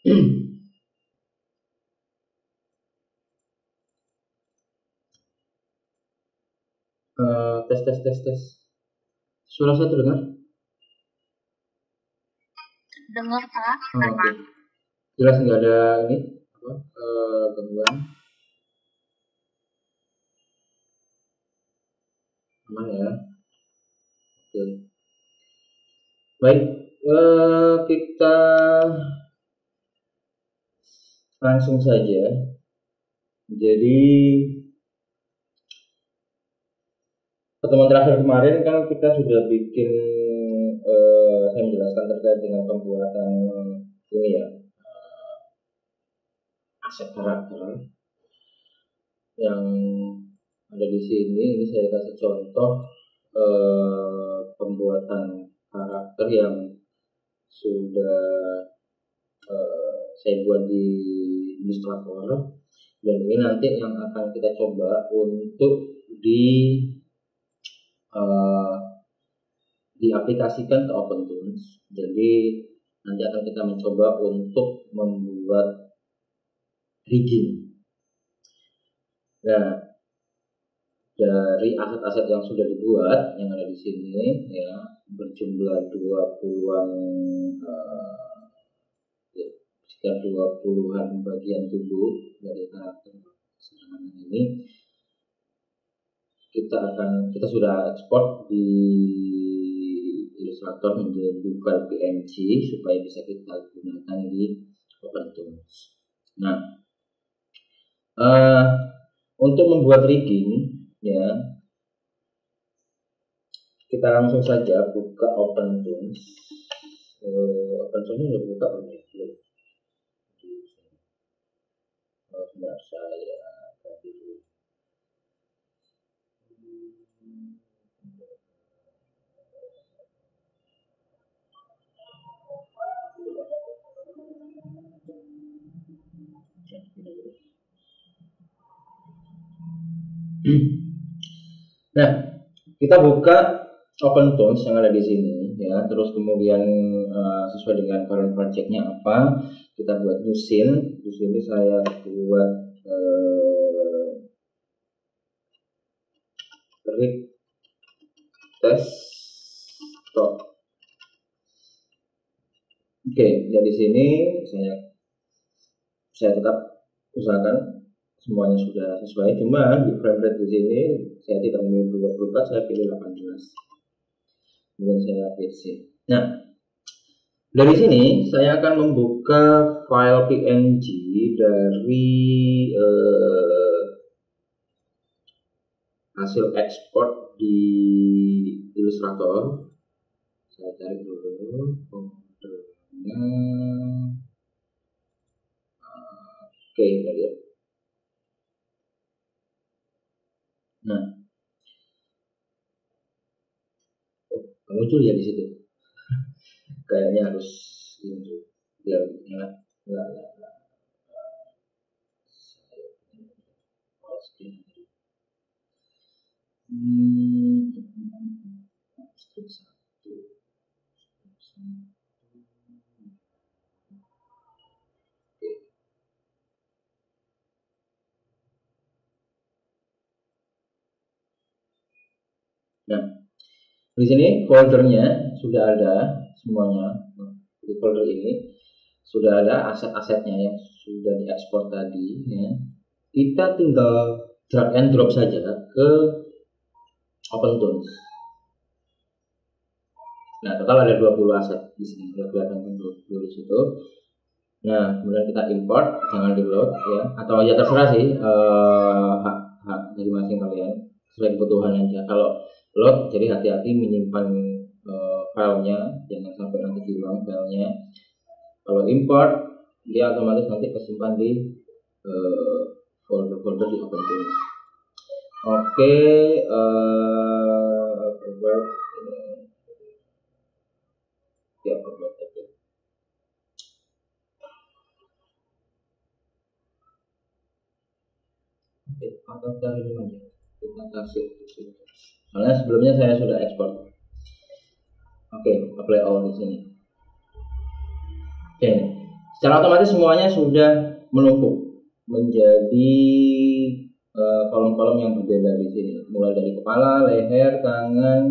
Tes. Suara saya terdengar? Dengar, Pak. Oke. Jelas nggak ada ini gangguan? Aman ya? Oke. Baik, kita langsung saja. Jadi pertemuan terakhir kemarin kan kita sudah bikin, saya menjelaskan terkait dengan pembuatan ini ya, aset karakter yang ada di sini. Ini saya kasih contoh pembuatan karakter yang sudah saya buat di Illustrator, dan ini nanti yang akan kita coba untuk diaplikasikan ke OpenTools. Jadi nanti akan kita mencoba untuk membuat rigging. Nah, dari aset-aset yang sudah dibuat yang ada di sini ya, berjumlah 20-an sekitar 20-an bagian tubuh dari karakter sederhana ini. Kita sudah ekspor di Illustrator menjadi file PNG supaya bisa kita gunakan di OpenTools. Nah, untuk membuat rigging ya, kita langsung saja buka OpenTools. OpenTools ini udah buka belum? Sebentar, saya ganti dulu. Nah, kita buka OpenTools yang ada di sini ya, terus kemudian sesuai dengan current project-nya apa, kita buat new scene. Di sini saya buat rig desktop. Oke, dari sini saya tetap usahakan semuanya sudah sesuai, cuma di frame rate di sini saya tidak memilih 24, saya pilih 18. Kemudian saya PC. Nah, dari sini saya akan membuka file PNG dari hasil ekspor di Illustrator. Saya cari dulu foldernya. Oke, tadi ya. Nah, muncul ya di situ. Kayaknya harus ini biar enggak. Nah, di sini foldernya sudah ada semuanya. Di folder ini sudah ada aset-asetnya yang sudah diekspor tadi ya. Kita tinggal drag and drop saja ke OpenTools. Nah, total ada 20 aset di sini, sudah kelihatan 20 di situ. Nah, kemudian kita import, jangan di load ya, atau ya terserah sih, hak dari masing kalian sesuai kebutuhan aja. Kalau load, jadi hati-hati menyimpan filenya, jangan sampai nanti hilang filenya. Kalau import, dia otomatis nanti kesimpan di folder-folder di OpenTools. Oke, forward ya, forward aja. Oke, atau cari ini aja, kita kasih di sini. Soalnya sebelumnya saya sudah ekspor. Oke, apply all di sini. Oke, Secara otomatis semuanya sudah menumpuk menjadi kolom-kolom yang berbeda di sini, mulai dari kepala, leher, tangan,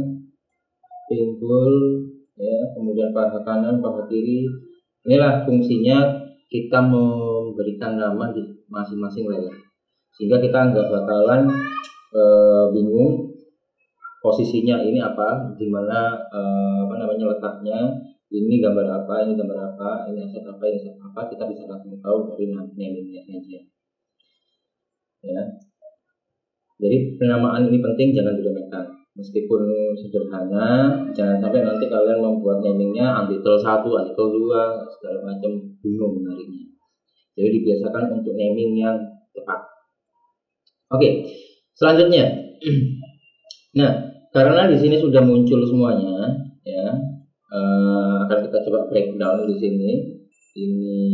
pinggul, ya, kemudian paha kanan, paha kiri. Inilah fungsinya kita memberikan nama di masing-masing leher, sehingga kita nggak bakalan bingung posisinya ini apa, dimana letaknya, ini gambar apa, ini gambar apa, ini aset apa, ini aset apa, kita bisa langsung tahu dari namingnya saja. Ya. Jadi penamaan ini penting, jangan diremehkan. Meskipun sederhana, jangan sampai nanti kalian membuat namingnya artikel 1, artikel 2, segala macam, bingung nyarinya. Jadi dibiasakan untuk naming yang tepat. Oke, selanjutnya. Nah, karena di sini sudah muncul semuanya, ya, akan kita coba breakdown di sini. Ini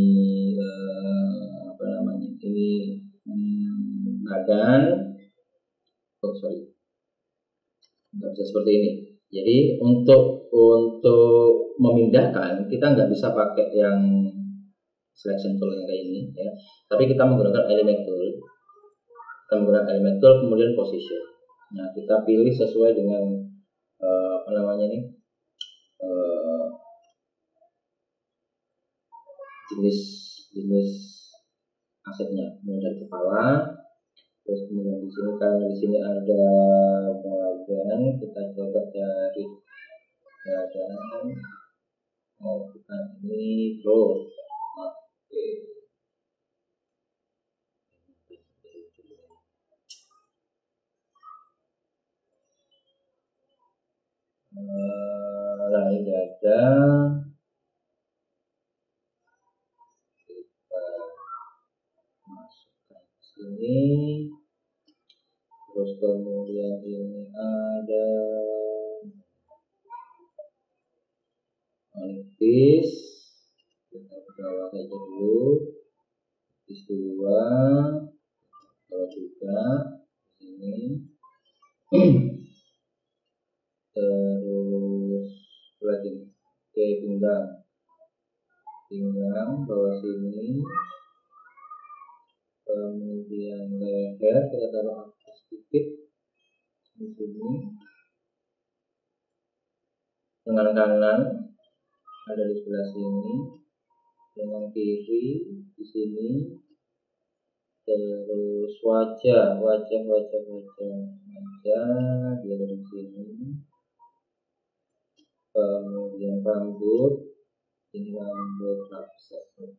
Ini badan. Nggak bisa seperti ini. Jadi untuk memindahkan kita nggak bisa pakai yang selection tool yang kayak ini, ya. Tapi kita menggunakan element tool. Kemudian position. Nah, kita pilih sesuai dengan jenis asetnya, mulai dari kepala. Terus kemudian di sini, karena di sini ada badan, kita coba cari badan. Bukan ini, terus. Oke. Ini dada. Kita masukkan ke sini. Terus kemudian ini ada manipis, kita bawah saja dulu, manipis 2, bawah juga ini. Terus lagi ke pinggang bawah sini, kemudian leher kita taruh sedikit di sini. Lengan kanan ada di sebelah sini, lengan kiri di sini. Terus wajah dia ada di sini. Kemudian rambut, ini rambut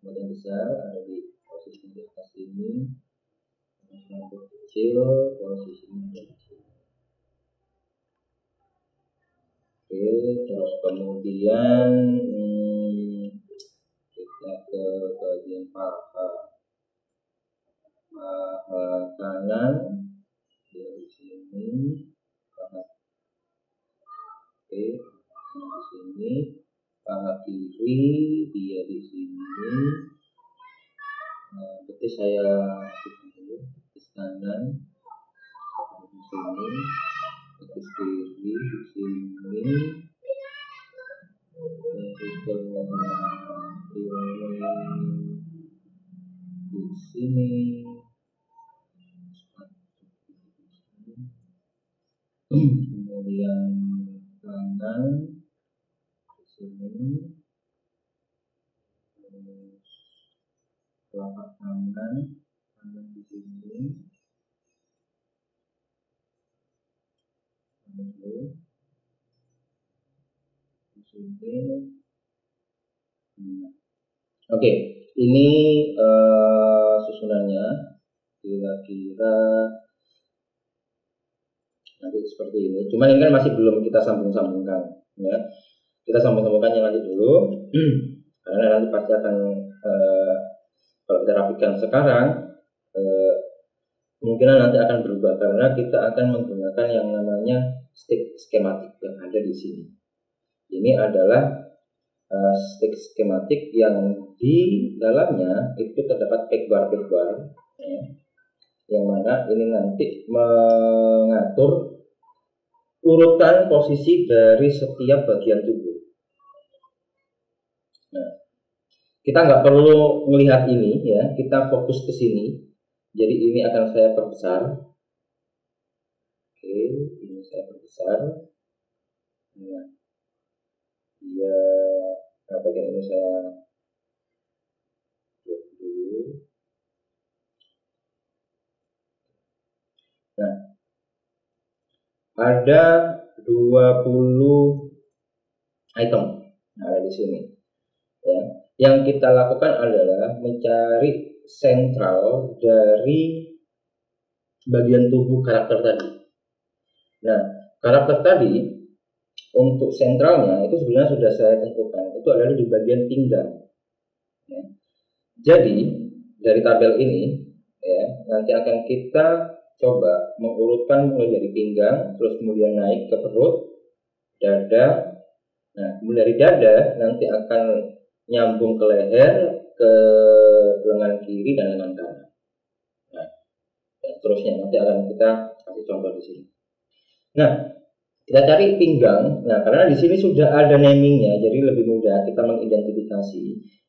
bagian besar ada di posisi di atas ini. Rambut kecil posisinya ada di sini. Oke, terus kemudian kita ke bagian paha kanan dia di sini, paha di sini, paha kiri dia di sini. Betis saya dulu, betis kanan di sini, betis kiri di sini. Terus di sini. Kemudian kanan di sini, terus telapak tangan di sini, lalu di sini. Oke, ini susunannya kira-kira nanti seperti ini. Cuman ini kan masih belum kita sambung-sambungkan, ya. Kita sambung-sambungkan yang nanti dulu, karena nanti pasti akan kalau kita rapikan sekarang, kemungkinan nanti akan berubah karena kita akan menggunakan yang namanya stick skematik yang ada di sini. Ini adalah stick skematik yang di dalamnya itu terdapat pegbar, ya, yang mana ini nanti mengatur urutan posisi dari setiap bagian tubuh. Nah, Kita nggak perlu melihat ini ya, kita fokus ke sini. Jadi ini akan saya perbesar. Oke, ini saya perbesar. Nah, dia bagian ini saya buat dulu. Nah, ada 20 item ada di sini. Ya. Yang kita lakukan adalah mencari sentral dari bagian tubuh karakter tadi. Nah, karakter tadi untuk sentralnya itu sebenarnya sudah saya tentukan, itu adalah di bagian pinggang. Ya. Jadi dari tabel ini ya nanti akan kita coba mengurutkan mulai dari pinggang, terus kemudian naik ke perut, dada. Nah, kemudian dari dada nanti akan nyambung ke leher, ke lengan kiri dan lengan kanan. Nah, dan seterusnya nanti akan kita kasih contoh di sini. Nah, kita cari pinggang. Nah, karena di sini sudah ada namingnya, jadi lebih mudah kita mengidentifikasi.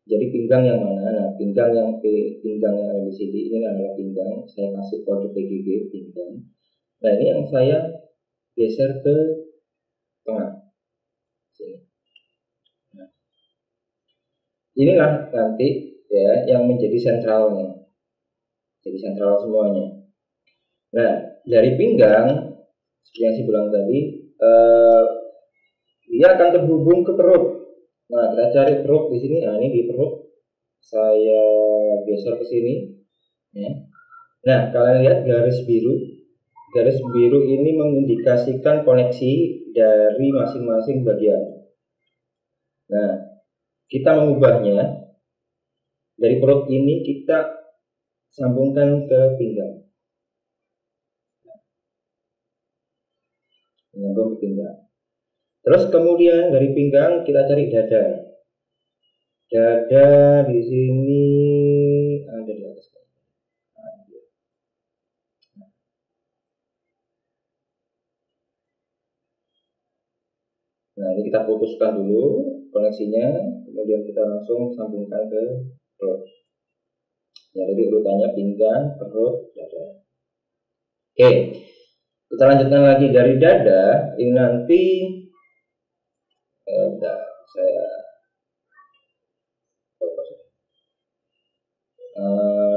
Jadi pinggang yang mana? Nah, pinggang yang ada di sini ini adalah pinggang. Saya kasih kode PGG pinggang. Nah, ini yang saya geser ke tengah. Sini. Nah, inilah nanti ya yang menjadi sentralnya. Jadi sentral semuanya. Nah, dari pinggang seperti yang saya bilang tadi, dia akan terhubung ke perut. Nah, kita cari perut di sini. Nah, ini di perut. Saya geser ke sini. Ya. Nah, kalian lihat garis biru. Garis biru ini mengindikasikan koneksi dari masing-masing bagian. Nah, kita mengubahnya dari perut ini kita sambungkan ke pinggang. Menyambung ke pinggang. Terus kemudian dari pinggang kita cari dada. Dada di sini ada di atas. Nah, ini kita putuskan dulu koneksinya, kemudian kita langsung sambungkan ke perut. Ya, jadi urutannya pinggang, perut, dada. Oke, kita lanjutkan lagi dari dada. Ini nanti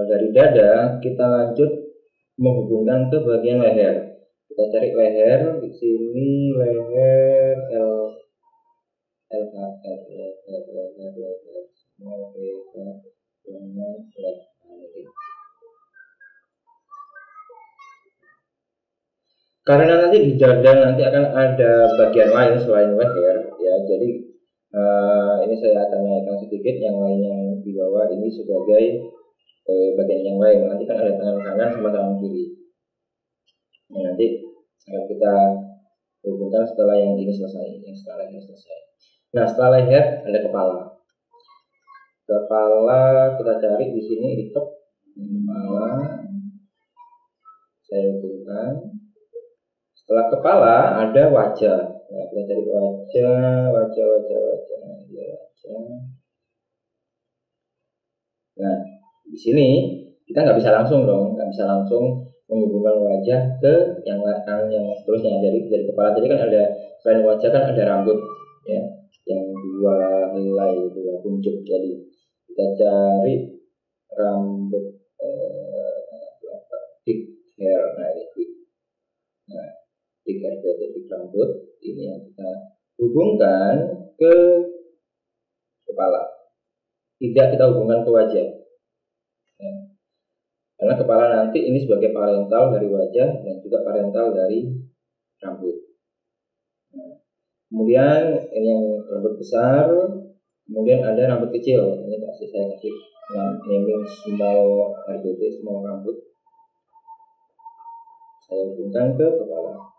dari dada kita lanjut menghubungkan ke bagian leher. Kita cari leher di sini, leher karena nanti di dada nanti akan ada bagian lain selain leher ya, jadi ini saya akan naikkan sedikit yang lainnya di bawah ini sebagai bagian yang lain. Nanti kan ada tangan kanan sama tangan kiri. Nah, nanti akan kita hubungkan setelah yang ini selesai, yang setelah leher selesai. Nah, setelah leher ada kepala. Kepala kita cari di sini di top kepala. Saya hubungkan. Setelah kepala ada wajah. Nah, kita cari wajah. Nah, di sini kita nggak bisa langsung menghubungkan wajah ke yang seterusnya. Dari kepala tadi kan ada, selain wajah kan ada rambut ya, yang dua helai, dua kuncup. Jadi kita cari rambut thick hair. Nah, ini thick hair dari rambut ini yang kita hubungkan ke kepala. Tidak kita hubungkan ke wajah. Ya. Karena kepala nanti ini sebagai parental dari wajah dan juga parental dari rambut. Nah, kemudian ini yang rambut besar, kemudian ada rambut kecil. Ini saya kasih naming small RBT, small rambut. Saya hubungkan ke kepala.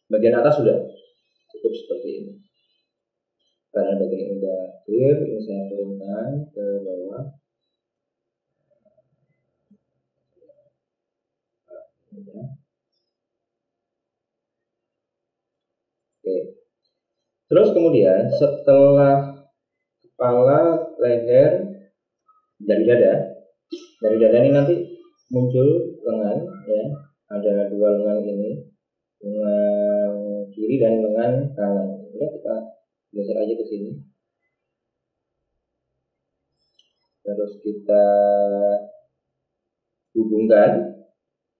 Bagian atas sudah cukup seperti ini. Karena bagian ini sudah clear, ini saya turunkan ke bawah. Oke. Terus kemudian setelah kepala, leher, dari dada. Dari dada ini nanti muncul lengan, ya. Ada dua lengan ini, lengan kiri dan lengan kanan. Ya, kita geser aja ke sini. Terus kita hubungkan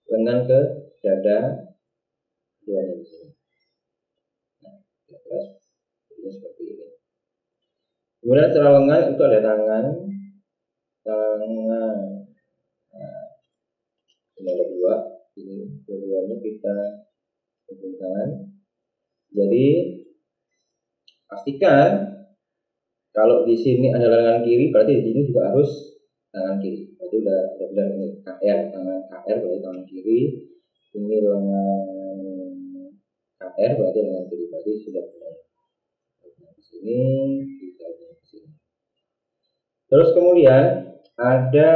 lengan ke dada keduanya di sini. Nah, terus ini seperti ini. Kemudian secara lengan itu ada tangan. Nah, ini ada dua. Ini dua-duanya kita hubungkan. Jadi pastikan kalau di sini ada lengan kiri, berarti di sini juga harus tangan kiri. Berarti udah benar ini KR, tangan KR berarti tangan kiri. Ini lengan KR berarti lengan kiri, berarti sudah benar. Di sini, kita di sini. Terus kemudian ada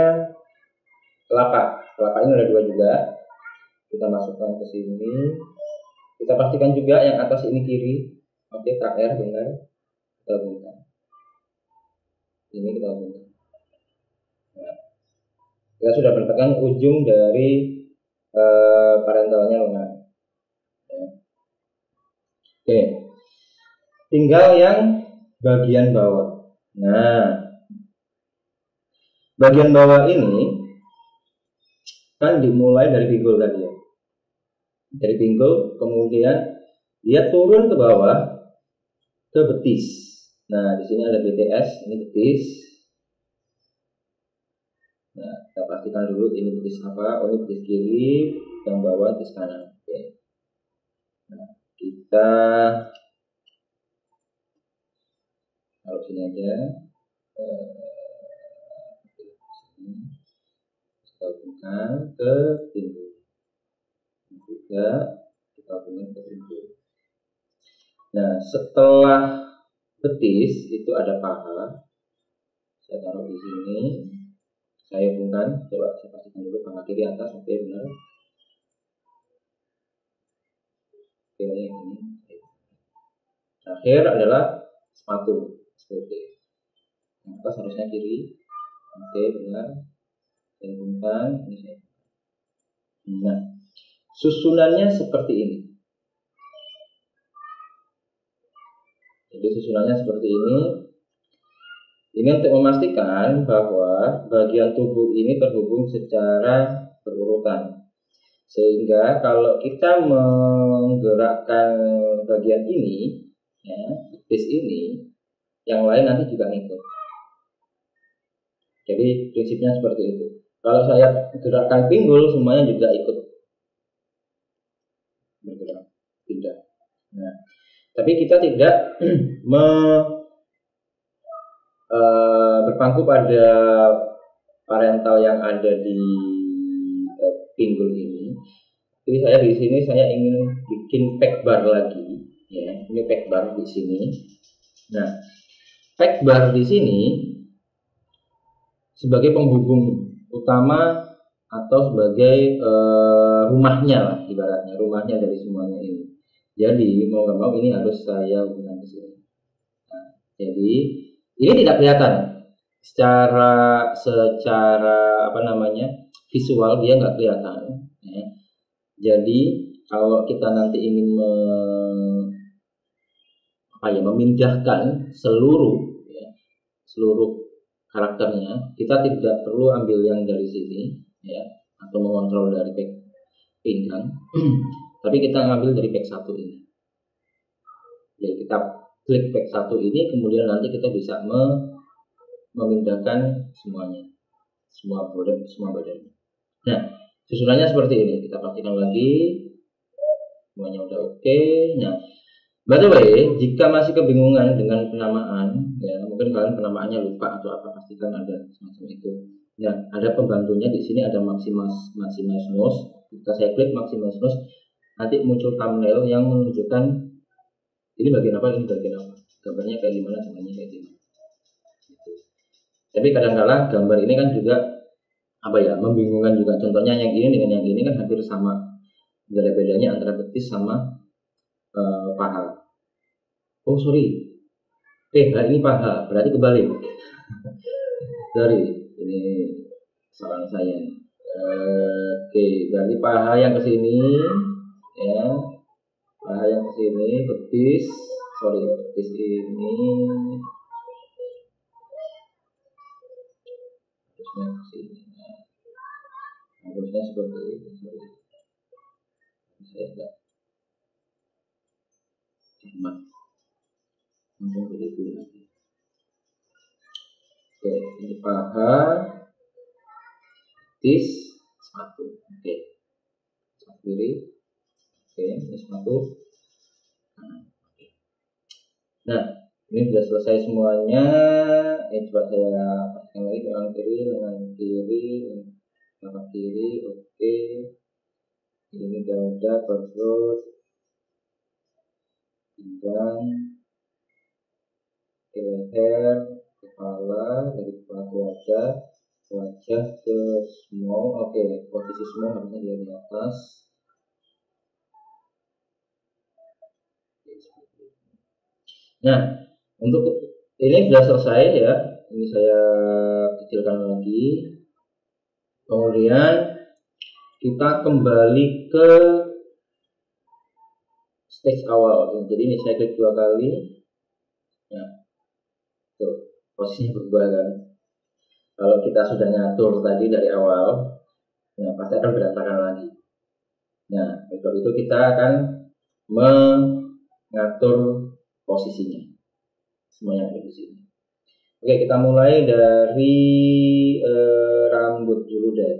telapak. Telapak ini ada dua juga. Kita masukkan ke sini. Kita pastikan juga yang atas ini kiri. Oke, KR benar. Kita hubungkan. Ini kita hubungkan. Nah, kita sudah mendapatkan ujung dari parentalnya lengan. Ya. Oke, tinggal yang bagian bawah. Nah, bagian bawah ini kan dimulai dari pinggul tadi ya. Dari pinggul, kemudian dia turun ke bawah ke betis. Nah, di sini ada BTS, ini betis. Nah, kita pastikan dulu ini betis apa. Oh, ini betis kiri, yang bawah betis kanan. Oke. Nah, kita taruh sini aja. Kita hubungkan ke pinggul. Juga kita hubungkan ke pinggul. Nah, setelah betis itu ada paha. Saya taruh di sini. Saya hubungkan. Coba saya pastikan dulu paha kiri atas. Oke, benar. Oke, yang ini. Terakhir adalah sepatu. Seperti yang atas harusnya kiri. Oke, benar. Saya hubungkan. Ini saya. Nah, susunannya seperti ini. Jadi susunannya seperti ini. Ini untuk memastikan bahwa bagian tubuh ini terhubung secara berurutan. Sehingga kalau kita menggerakkan bagian ini, ya, betis ini, yang lain nanti juga ngikut. Jadi prinsipnya seperti itu. Kalau saya gerakkan pinggul, semuanya juga ikut bergerak, tidak. Nah, tapi kita tidak berpangku pada parental yang ada di pinggul ini. Jadi saya di sini saya ingin bikin pack bar lagi, ya. Ini pack bar di sini. Nah, pack bar di sini sebagai penghubung utama atau sebagai rumahnya lah, ibaratnya rumahnya dari semuanya ini. Jadi mau nggak mau ini harus saya hubungkan ke sini. Nah, jadi ini tidak kelihatan secara visual, dia nggak kelihatan. Ya. Jadi kalau kita nanti ingin memindahkan seluruh karakternya, kita tidak perlu ambil yang dari sini, ya, atau mengontrol dari back pinggang, tapi kita ngambil dari back 1 ini. Jadi kita klik back 1 ini, kemudian nanti kita bisa memindahkan semuanya, semua badan. Nah, susunannya seperti ini. Kita pastikan lagi semuanya udah oke. Nah, by the way, jika masih kebingungan dengan penamaan, ya mungkin kalian penamaannya lupa atau apa, pastikan ada semacam itu. Nah, ada pembantunya di sini, ada Maximus Nose. Jika saya klik Maximus Nose, nanti muncul thumbnail yang menunjukkan ini bagian apa, ini bagian apa, gambarnya kayak gimana, caranya kayak gimana. Gitu. Tapi kadang-kadang gambar ini kan juga membingungkan juga. Contohnya yang ini dengan yang ini kan hampir sama, gak ada bedanya antara betis sama paha. Oh sorry, Nah ini paha, berarti kebalik. Sorry, ini salah saya. Oke, berarti paha yang ke sini, ya, paha yang ke sini, betis ini harusnya ke sini, harusnya seperti ini. Sorry, saya enggak cermat, mungkin begitu lagi. Oke, ini paha, betis, sepatu. Oke, sepatu kiri. Oke, ini sepatu. Nah, ini sudah selesai semuanya. Coba saya pasang lagi lengan kiri, lengan kiri. Oke, ini dada, perut, pinggang, leher, kepala, dari kepala ke wajah ke semua. Oke, posisi semua harusnya dia di atas. Nah, untuk ini sudah selesai ya. Ini saya kecilkan lagi. Kemudian kita kembali ke stage awal. Jadi ini saya klik 2 kali. Nah, tuh posisinya berubah kan. Kalau kita sudah ngatur tadi dari awal, nah pasti akan berantakan lagi. Nah, untuk itu kita akan mengatur posisinya. Semuanya ada di sini. Oke, kita mulai dari rambut dulu deh.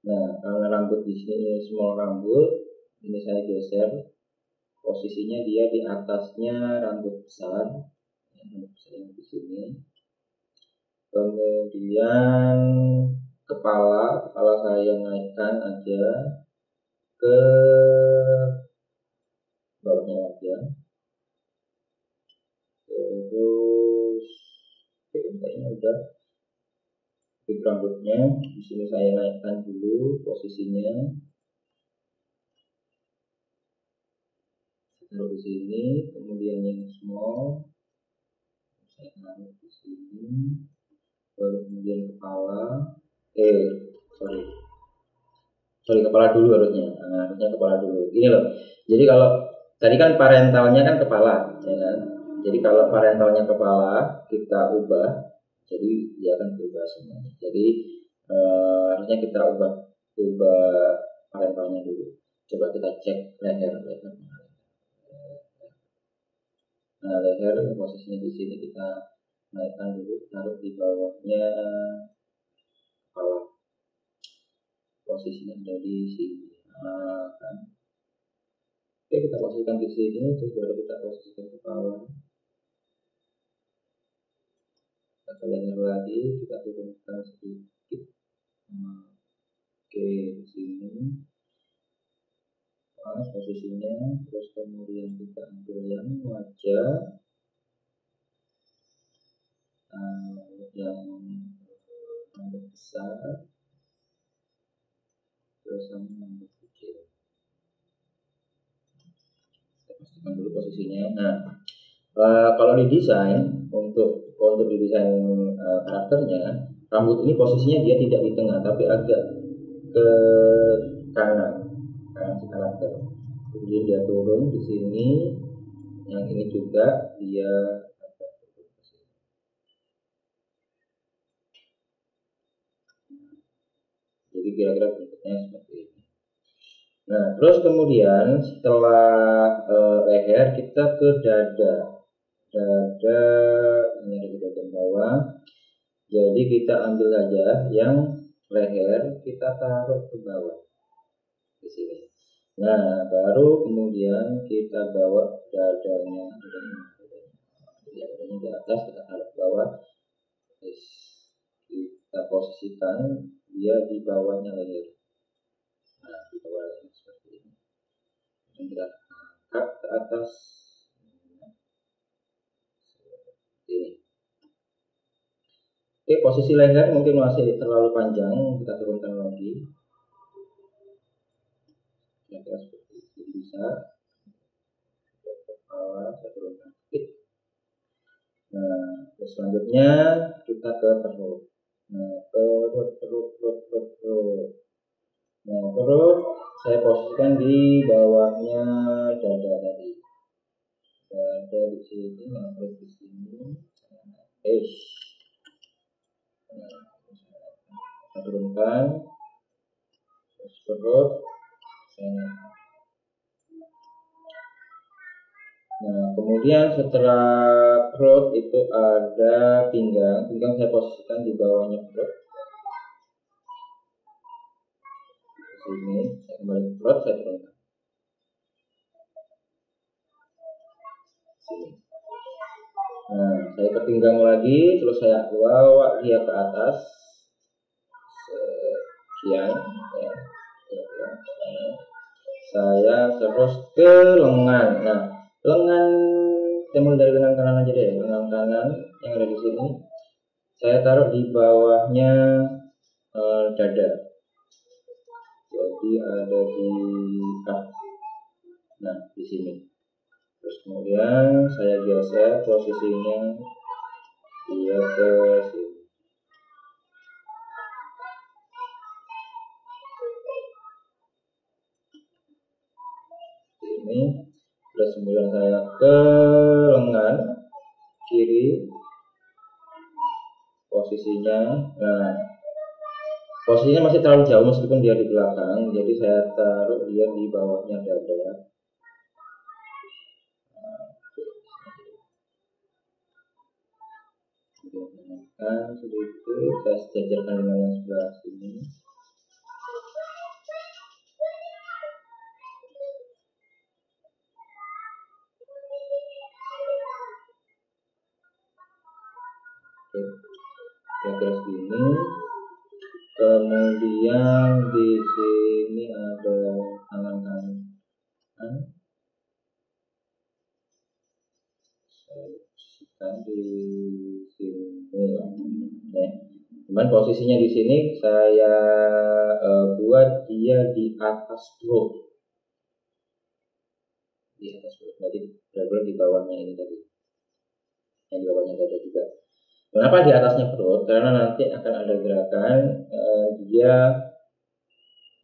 Nah, karena rambut di sini small rambut, ini saya geser posisinya dia di atasnya rambut besar yang di sini. Kemudian kepala saya naikkan aja ke bawahnya aja. Terus kayaknya udah. Di rambutnya di sini saya naikkan dulu posisinya. Taruh di sini, kemudian yang small saya taruh di sini. Baru kemudian kepala. Sorry kepala dulu harusnya. Nah, harusnya kepala dulu. Ini loh. Jadi kalau tadi kan parentalnya kan kepala, ya kan? Jadi kalau parentalnya kepala kita ubah, jadi dia akan berubah semuanya. Jadi harusnya kita ubah parentalnya dulu. Coba kita cek leher. Nah, leher posisinya di sini kita naikkan dulu, taruh di bawahnya kepala. Posisinya ada di sini. Nah, kan. Oke, kita posisikan di sini, terus baru kita posisikan kepala. Kita leher lagi, kita turunkan sedikit. Oke, di sini. Pas posisinya, terus kemudian kita ambil yang wajah, yang rambut besar, terus sama rambut kecil. Kita pastikan dulu posisinya. Nah, kalau di desain untuk di desain karakternya, rambut ini posisinya dia tidak di tengah, tapi agak ke kanan si karakter. Kemudian dia turun di sini, yang ini juga dia agak turun ke sini. Jadi kira-kira bentuknya seperti ini. Nah, terus kemudian setelah leher kita ke dada. Dada ini ada di bagian bawah. Jadi kita ambil saja yang leher, kita taruh ke bawah di sini. Nah, baru kemudian kita bawa dadanya di atas, kita taruh ke bawah. Terus kita posisikan dia di bawahnya leher. Nah, di bawah leher seperti ini. Dan kita angkat ke atas. Ini. Oke, posisi leher mungkin masih terlalu panjang, kita turunkan lagi. Kira-kira seperti itu bisa. Kepala saya turunkan sedikit. Nah, terus selanjutnya kita ke perut. Nah, perut. Nah, perut saya posisikan di bawahnya dada tadi. Dada di sini, nah, perut di sini. Nah, kita turunkan. Terus perut. Nah, kemudian setelah perut itu ada pinggang. Pinggang saya posisikan di bawahnya perut. Di sini saya kembali ke perut, saya turunkan. Sini. Nah, saya ke pinggang lagi, terus saya bawa dia ke atas. Sekian, ya. Saya terus ke lengan. Nah, lengan saya mulai dari lengan kanan aja deh. Lengan kanan yang ada di sini saya taruh di bawahnya dada. Jadi ada di nah di sini. Terus kemudian saya geser posisinya dia ke sini. Ini. Terus kemudian saya ke lengan kiri posisinya. Nah, posisinya masih terlalu jauh meskipun dia di belakang, jadi saya taruh dia di bawahnya dada. Nah, sedikit saya sejajarkan dengan yang sebelah sini. Kira-kira segini. Kemudian di sini ada tangan kanan. Saya posisikan di sini. Ya. Cuman posisinya di sini saya buat dia di atas perut. Di atas perut. Jadi benar-benar di bawahnya ini tadi. Yang di bawahnya dada juga. Kenapa di atasnya perut? Karena nanti akan ada gerakan dia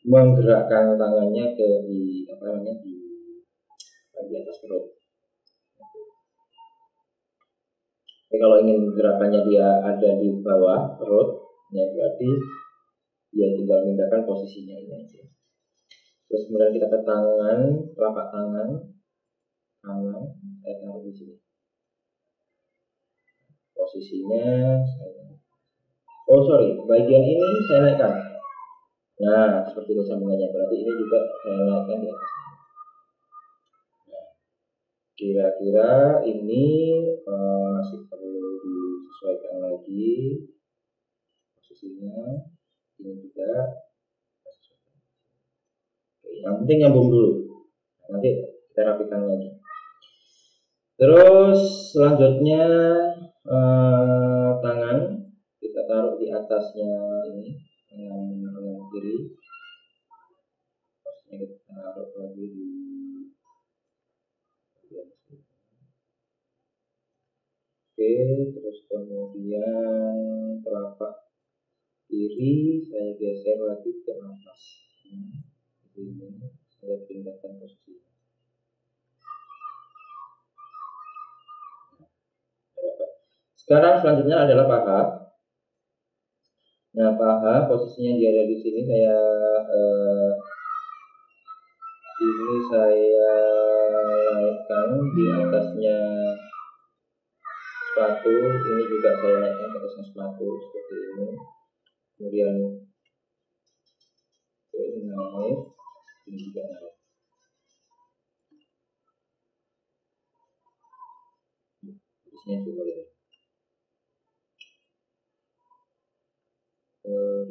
menggerakkan tangannya ke di di atas perut. Tapi kalau ingin gerakannya dia ada di bawah perut, ya berarti dia tinggal memindahkan posisinya ini aja. Terus kemudian kita ke tangan, telapak tangan, saya taruh di sini. Posisinya bagian ini saya naikkan. Nah, seperti itu sambungannya. Berarti ini juga saya naikkan di atas. Nah, kira-kira ini masih perlu disesuaikan lagi posisinya. Ini juga. Yang penting nyambung dulu. Nanti kita rapikan lagi. Terus selanjutnya tangan kita taruh di atasnya ini dengan kiri. Terusnya kita taruh lagi di oke, terus kemudian telapak kiri saya geser lagi ke atas. Ini saya pindahkan posisi. Sekarang selanjutnya adalah paha. Nah, paha posisinya dia ada di sini. Saya naikkan di atasnya sepatu. Ini juga saya naikkan ke atasnya sepatu seperti ini. Kemudian ini naik, ini juga naik. Posisinya juga boleh.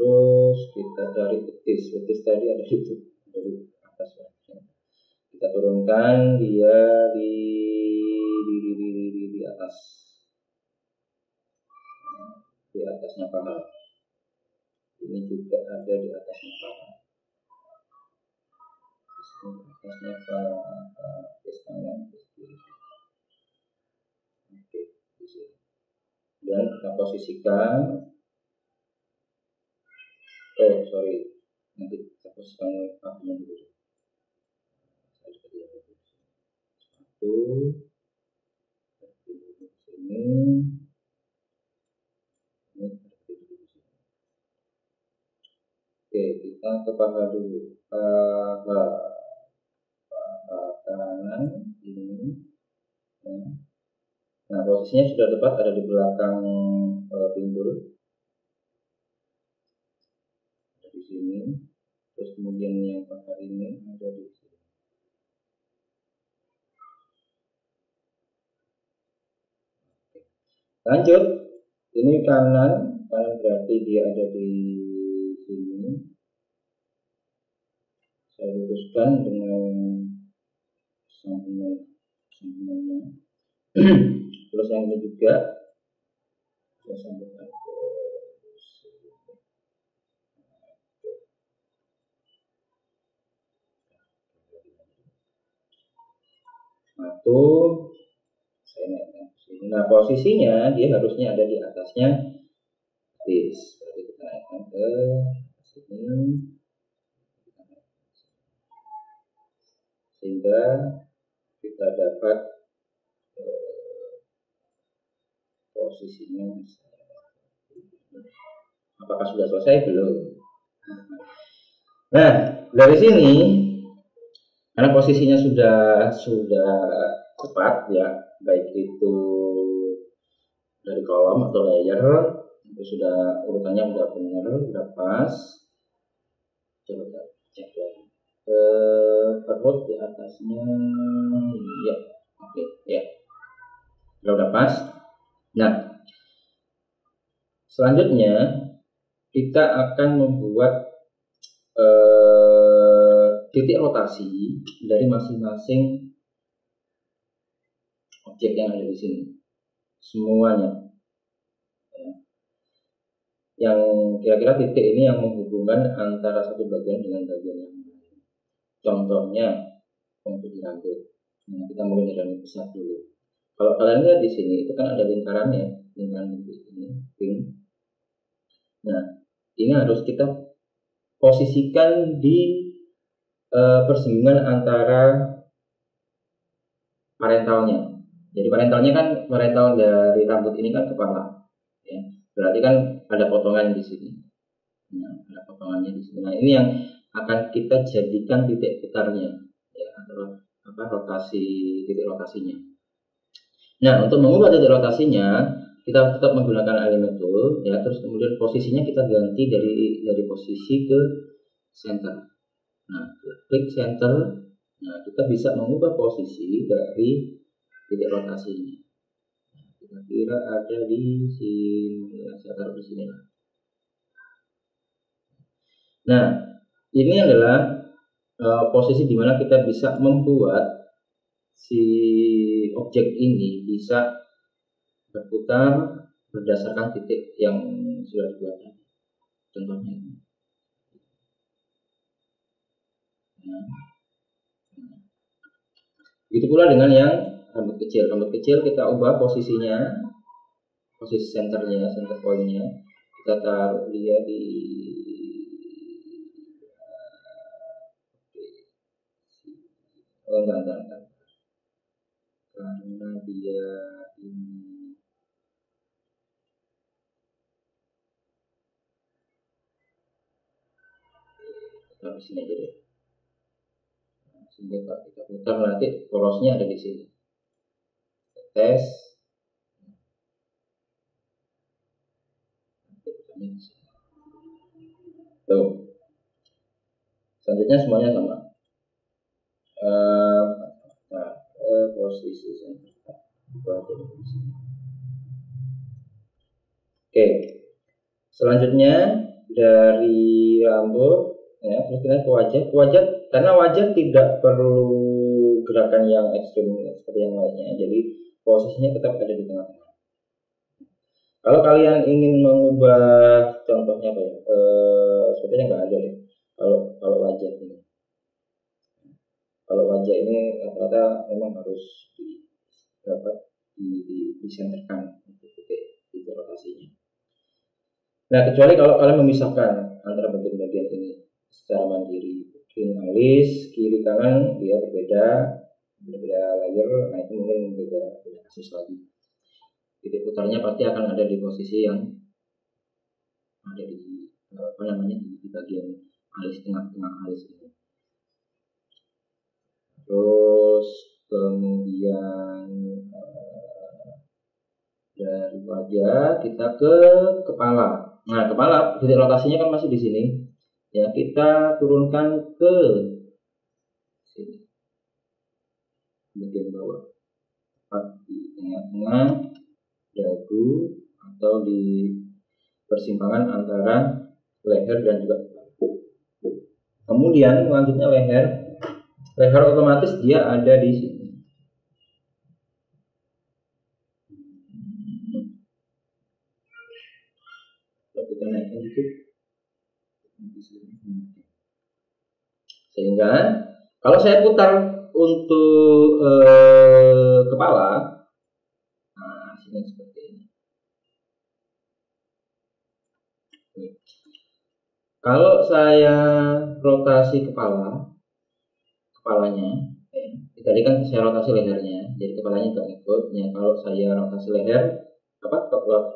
Terus kita cari betis tadi ada di situ dari atas ya. Kita turunkan dia di atas, di atasnya paha. Ini juga ada di atasnya paha. Atasnya paha, kanan, kiri. Oke, di sini. posisikan, nanti kita posisikan apinya dulu. Satu, sini, oke, kita ke paha dulu, paha kanan ini. Nah, posisinya sudah tepat, ada di belakang pinggul, ada di sini. Terus kemudian yang paha ini ada di sini. Lanjut, ini kanan berarti dia ada di sini. Saya luruskan dengan sambungannya. Terus yang ini juga saya sambungkan ke sini. Satu, saya naikkan ke sini. Nah, posisinya dia harusnya ada di atasnya this. Jadi kita naikkan ke sini, sehingga kita dapat posisinya. Apakah sudah selesai? Belum. Nah, dari sini karena posisinya sudah tepat ya, baik itu dari kolom atau layer itu sudah urutannya sudah benar, sudah pas. Coba kita cek lagi. Perut di atasnya, ya, oke, ya, sudah pas. Nah, selanjutnya kita akan membuat titik rotasi dari masing-masing objek yang ada di sini, semuanya. Yang kira-kira titik ini yang menghubungkan antara satu bagian dengan bagian yang lain. Contohnya untuk di rambut. Nah, kita mulai dari rambut besar dulu. Kalau kalian lihat di sini itu kan ada lingkarannya, lingkaran ini, pink. Nah, ini harus kita posisikan di persinggungan antara parentalnya. Jadi parentalnya kan parental dari rambut ini kan kepala, ya. Berarti kan ada potongan di sini. Nah, ada potongannya di sini. Nah, ini yang akan kita jadikan titik putarnya, ya, atau titik rotasinya. Nah, untuk mengubah titik rotasinya, kita tetap menggunakan element tool, ya. Terus kemudian posisinya kita ganti dari posisi ke center. Nah, klik center. Nah, kita bisa mengubah posisi dari titik rotasinya. Nah, kira-kira ada di sini, ya, saya taruh di sini. Nah, ini adalah posisi di mana kita bisa membuat si objek ini bisa berputar berdasarkan titik yang sudah dibuat. Contohnya ini. Nah, begitu pula dengan yang rambut kecil. Rambut kecil kita ubah posisinya, posisi centernya, center pointnya. Kita taruh dia di enggak. Karena dia ini di sini aja deh. Sehingga kita putar nanti porosnya ada di sini. Tes. Tuh. Selanjutnya semuanya sama. Posisi center. Oke. Selanjutnya dari rambut, ya, terus kita ke wajah. Wajah, karena wajah tidak perlu gerakan yang ekstrim seperti yang lainnya, jadi posisinya tetap ada di tengah-tengah. Kalau kalian ingin mengubah, contohnya apa ya? Sepertinya nggak ada deh. Kalau wajah ini, rata-rata memang harus disenterkan untuk titik titik rotasinya. Nah, kecuali kalau kalian memisahkan antara bagian-bagian ini secara mandiri, bikin alis kiri kanan dia berbeda layer, nah itu mungkin beda kasus lagi. Titik putarnya pasti akan ada di posisi yang ada di di bagian alis, tengah-tengah alis ini. Terus kemudian dari wajah kita ke kepala. Nah, kepala titik rotasinya kan masih di sini. Ya, kita turunkan ke sini. Bagian bawah. Tepat di tengah-tengah dagu atau di persimpangan antara leher dan juga bahu. Kemudian selanjutnya leher. Leher otomatis dia ada di sini. Kita naikkan dikit. Sehingga kalau saya putar untuk kepala, nah hasilnya seperti ini. Kalau saya rotasi kepalanya, tadi kan saya rotasi lehernya, jadi kepalanya nggak ikut. Ya, kalau saya rotasi leher,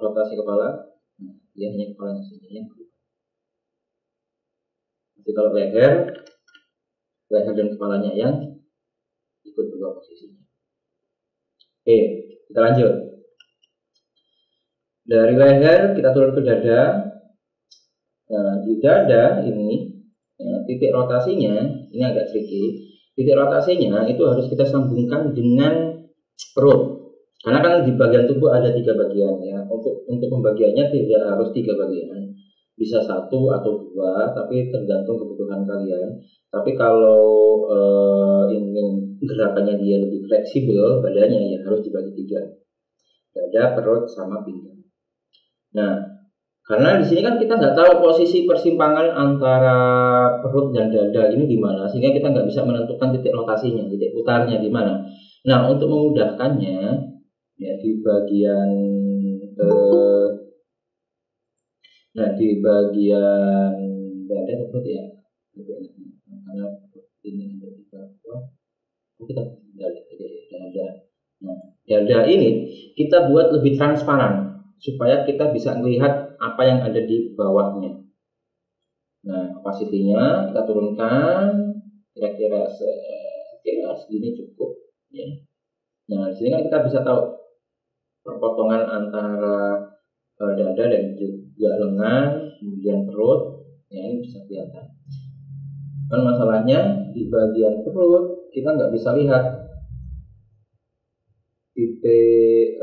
rotasi kepala, nah, dia hanya kepalanya saja yang berubah. Jadi kalau leher dan kepalanya yang ikut berubah posisinya. Oke, kita lanjut. Dari leher kita turun ke dada. Nah, di dada ini ya, titik rotasinya ini agak tricky. Titik rotasinya itu harus kita sambungkan dengan perut. Karena kan di bagian tubuh ada 3 bagian ya. Untuk pembagiannya tidak harus 3 bagian. Bisa 1 atau 2, tapi tergantung kebutuhan kalian. Tapi kalau ingin gerakannya dia lebih fleksibel badannya ya harus dibagi 3. Dada, perut, sama pinggang. Nah, karena di sini kan kita nggak tahu posisi persimpangan antara perut dan dada ini di mana, sehingga kita nggak bisa menentukan titik rotasinya, titik putarnya di mana. Nah, untuk memudahkannya, ya di bagian di bagian dada perut ya, karena ini ada di bawah, kita dada. Nah, dada ini kita buat lebih transparan supaya kita bisa melihat apa yang ada di bawahnya. Nah, kapasitinya kita turunkan kira-kira segini cukup ya. Nah, di sini kan kita bisa tahu perpotongan antara dada dan juga lengan, kemudian perut, ya ini bisa kelihatan. Kan masalahnya di bagian perut kita nggak bisa lihat titik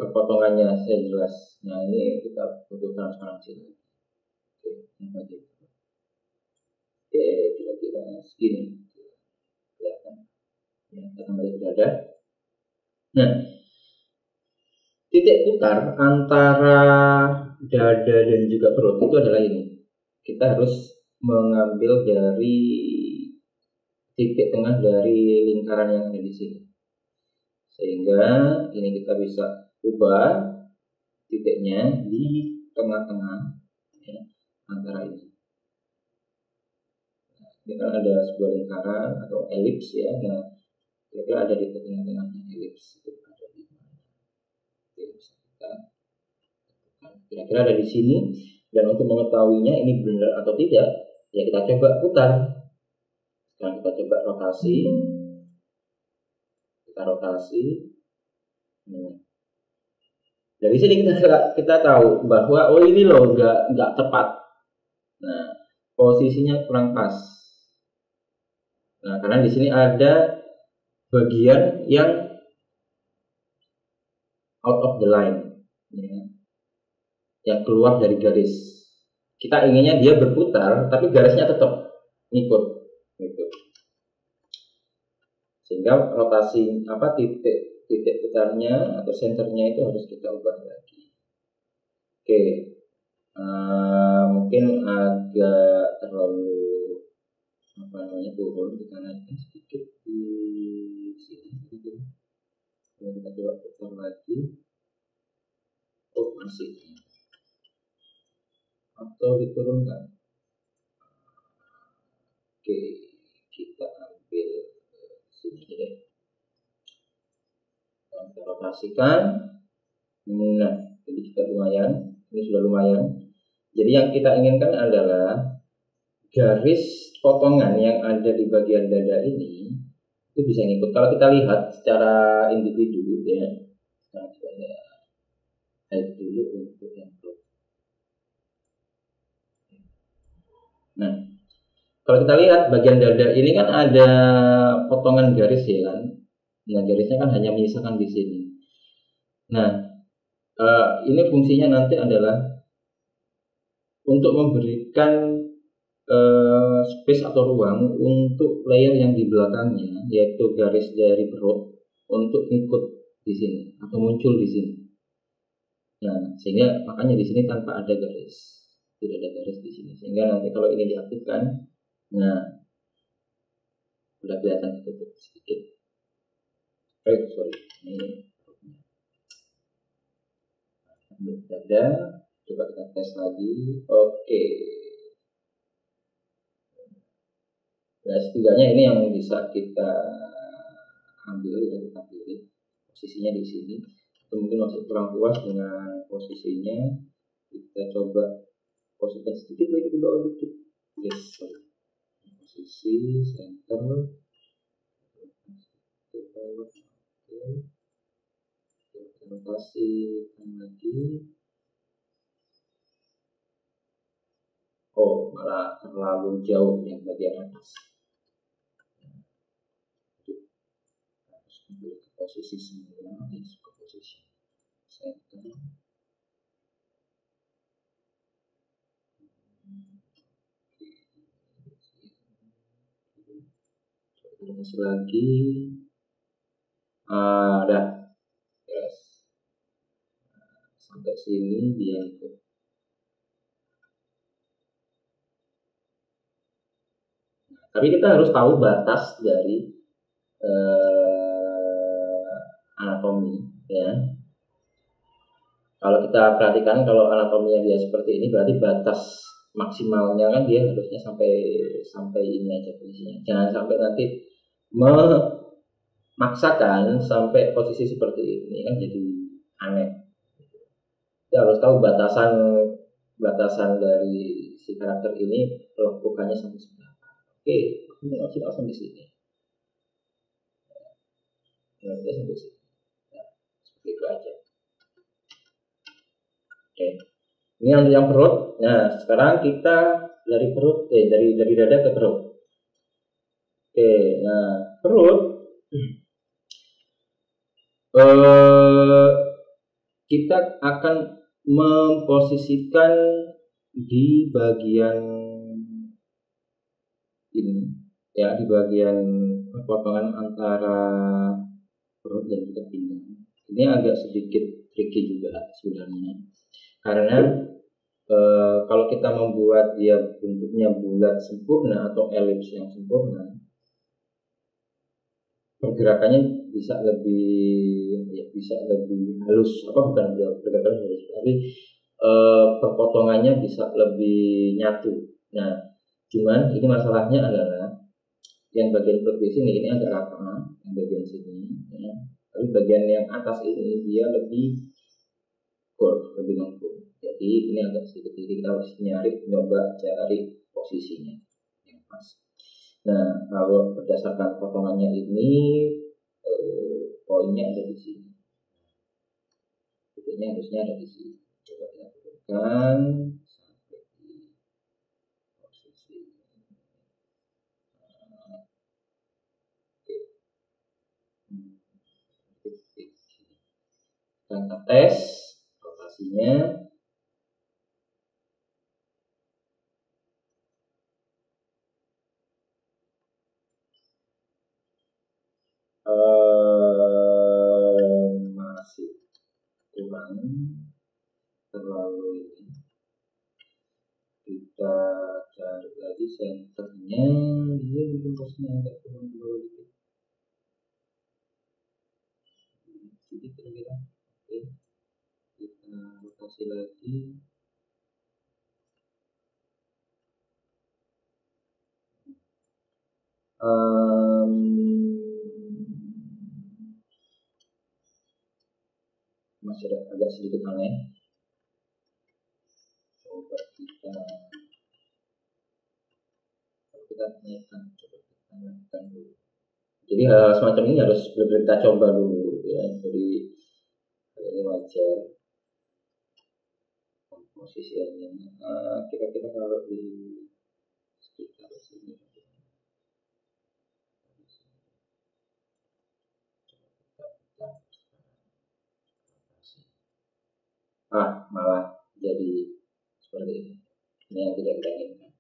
perpotongannya saya jelas. Nah, ini kita butuh transparansi. Oke, kira-kira segini kelihatan. Ya, kita kembali ke dada. Nah, titik putar antara dada dan juga perut itu adalah ini. Kita harus mengambil dari titik tengah dari lingkaran yang ada di sini, sehingga ini kita bisa ubah titiknya di tengah-tengah ya, antara ini. Ini kan ada sebuah lingkaran atau elips ya. Nah, kira-kira ada di tengah-tengahnya elips itu ada di mana? Kira-kira ada di sini. Dan untuk mengetahuinya ini benar atau tidak, ya kita coba putar. Sekarang kita coba rotasi. Kita rotasi. Nah, dari sini kita tahu bahwa ini loh nggak tepat. Nah, posisinya kurang pas. Nah, karena di sini ada bagian yang out of the line, ya, yang keluar dari garis. Kita inginnya dia berputar, tapi garisnya tetap ngikut, gitu. Sehingga rotasi titik putarnya atau senternya itu harus kita ubah lagi. Oke, mungkin agak terlalu turun, kita naikkan sedikit di sini gitu. Kemudian kita coba putar lagi. Oh, masih. Atau diturunkan. Oke, kita ambil sini deh. Kita rotasikan. Nah, ini juga lumayan. Ini sudah lumayan. Jadi yang kita inginkan adalah garis potongan yang ada di bagian dada ini itu bisa ngikut. Kalau kita lihat secara individu ya, sekarang coba saya hide dulu untuk yang blok. Nah, kalau kita lihat bagian dada ini kan ada potongan garis ya kan. Nah, garisnya kan hanya menyisakan di sini. Nah, ini fungsinya nanti adalah untuk memberikan space atau ruang untuk layer yang di belakangnya, yaitu garis dari perut, untuk ikut di sini atau muncul di sini. Nah, sehingga makanya di sini tanpa ada garis, tidak ada garis di sini. Sehingga nanti kalau ini diaktifkan, nah, udah kelihatan tertutup sedikit. Sorry, ini ambil dada, coba kita tes lagi. Oke. Nah, setidaknya ini yang bisa kita ambil dan kita pilih posisinya di sini. Atau mungkin masih kurang puas dengan posisinya, kita coba posisikan sedikit lagi di bawah dikit. Yes, sorry. Posisi center ke bawah. Oke. Kita rotasikan lagi. Oh, malah terlalu jauh yang bagian atas. Ke posisi semula, ke posisi center. Terus lagi, dah, yes. Sampai sini dia ikut. Tapi kita harus tahu batas dari anatomi ya. Kalau kita perhatikan, kalau anatominya dia seperti ini, berarti batas maksimalnya kan dia harusnya sampai ini aja posisinya. Jangan sampai nanti memaksakan sampai posisi seperti ini, kan jadi aneh. Kita harus tahu batasan dari si karakter ini bukannya sampai seberapa. Oke, ini masih sampai sini. Dia sampai sini. Nah, seperti itu aja. Oke. Ini untuk yang perut. Nah, sekarang kita dari perut, dari dada ke perut. Oke, nah perut kita akan memposisikan di bagian ini, ya, di bagian potongan antara perut dan juga pinggang. Ini agak sedikit tricky juga sebenarnya, karena kalau kita membuat dia bentuknya bulat sempurna atau elips yang sempurna, pergerakannya bisa lebih halus, bukan pergerakan halus, tapi perpotongannya bisa lebih nyatu. Nah, cuman ini masalahnya adalah yang bagian perut di sini ini agak rata, yang bagian sini, ya. Tapi bagian yang atas ini dia lebih curve, lebih lengkung. Jadi ini agak sedikit, kita harus coba cari posisinya yang pas. Nah, kalau berdasarkan potongannya ini, poinnya ada di sini. Titiknya harusnya ada di sini. Coba kita turunkan sampai di posisi ini. Kita tes rotasinya. Masih kurang terlalu ini. Kita cari lagi senternya, dia mungkin posisinya agak turun dulu dikit. kasih lagi. Masih agak sedikit aneh. Coba kita naikkan dulu. Jadi hal semacam ini harus kita coba dulu ya. Jadi ini wajar posisinya. Kira-kira kalau di sekitar sini. Malah jadi seperti ini. Ini yang tidak kita inginkan.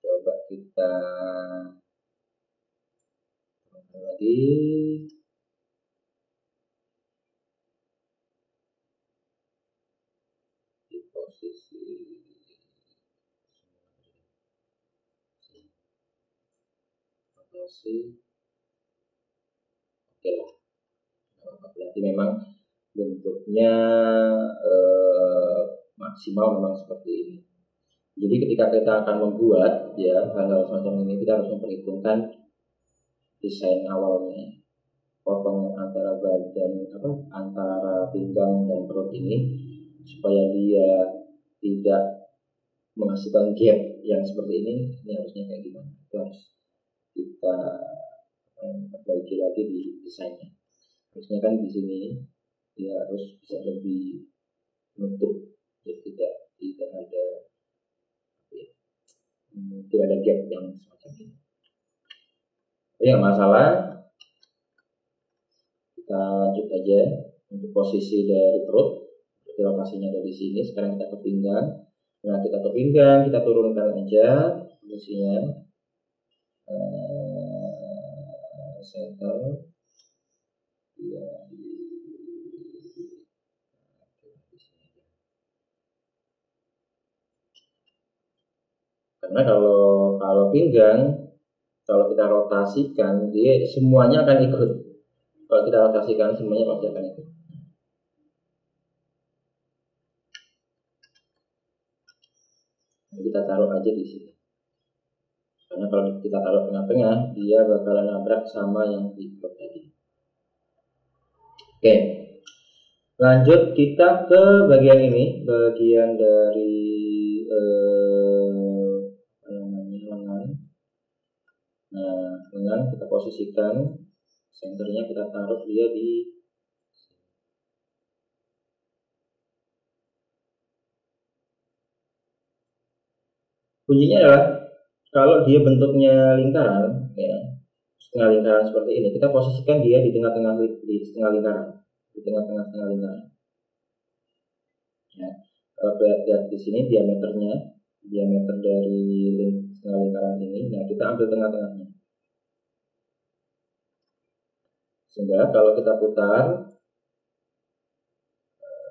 Coba kita lagi. Di posisi oke lah. Berarti memang bentuknya maksimal memang seperti ini. Jadi ketika kita akan membuat ya hal-hal semacam ini, kita harus memperhitungkan desain awalnya, potongan antara badan antara pinggang dan perut ini supaya dia tidak menghasilkan gap yang seperti ini harusnya kayak gimana. Itu harus kita perbaiki lagi di desainnya. Harusnya kan di sini dia harus bisa lebih menutup, jadi tidak ada gap yang semacam ini. Ya masalah, kita lanjut aja untuk posisi dari perut. Lokasinya dari sini, sekarang kita ke pinggang. Nah kita ke pinggang, kita turunkan aja posisinya center ya, karena kalau pinggang, kalau kita rotasikan dia semuanya akan ikut. Kalau kita rotasikan semuanya pasti akan ikut. Nah, kita taruh aja di sini. Karena kalau kita taruh tengah-tengah, dia bakalan nabrak sama yang di blok tadi. Oke. Lanjut kita ke bagian ini, bagian dari lengan. Nah, lengan kita posisikan, senternya kita taruh dia di kuncinya adalah kalau dia bentuknya lingkaran ya, setengah lingkaran seperti ini, kita posisikan dia di tengah-tengah lingkaran, di tengah-tengah lingkaran. Ya, kalau lihat di sini diameter dari setengah lingkaran ini, nah kita ambil tengah-tengahnya. Sehingga kalau kita putar,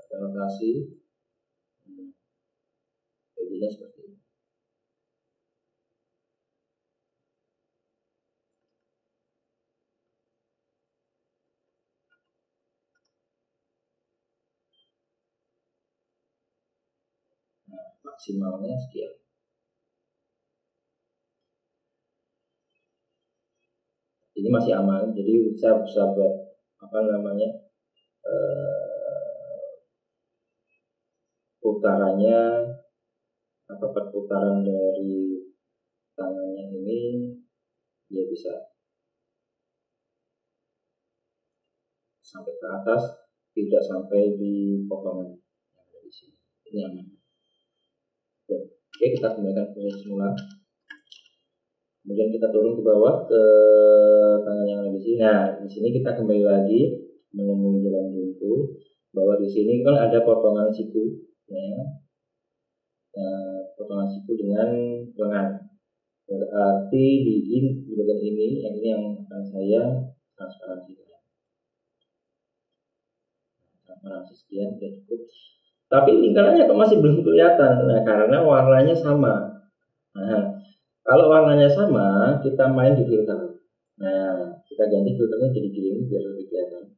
rotasi, jadinya seperti ini. Nah, maksimalnya sekian. Ini masih aman, jadi bisa buat putarannya perputaran dari tangannya ini dia bisa sampai ke atas, tidak sampai di potongan yang ada di sini. Ini aman. Oke, kita kembalikan ke posisi semula. Kemudian kita turun ke bawah ke tangan yang ada di sini. Nah, di sini kita kembali lagi menemui jalan buntu, bahwa di sini kan ada potongan siku, ya. Nah, potongan siku dengan lengan. Berarti di bagian ini, yang akan saya transparansikan. Transparansi sekian sudah cukup. Tapi lingkarannya kok masih belum kelihatan. Nah, karena warnanya sama. Nah, kalau warnanya sama, kita main di filter. Nah, kita ganti filternya jadi green biar lebih kelihatan.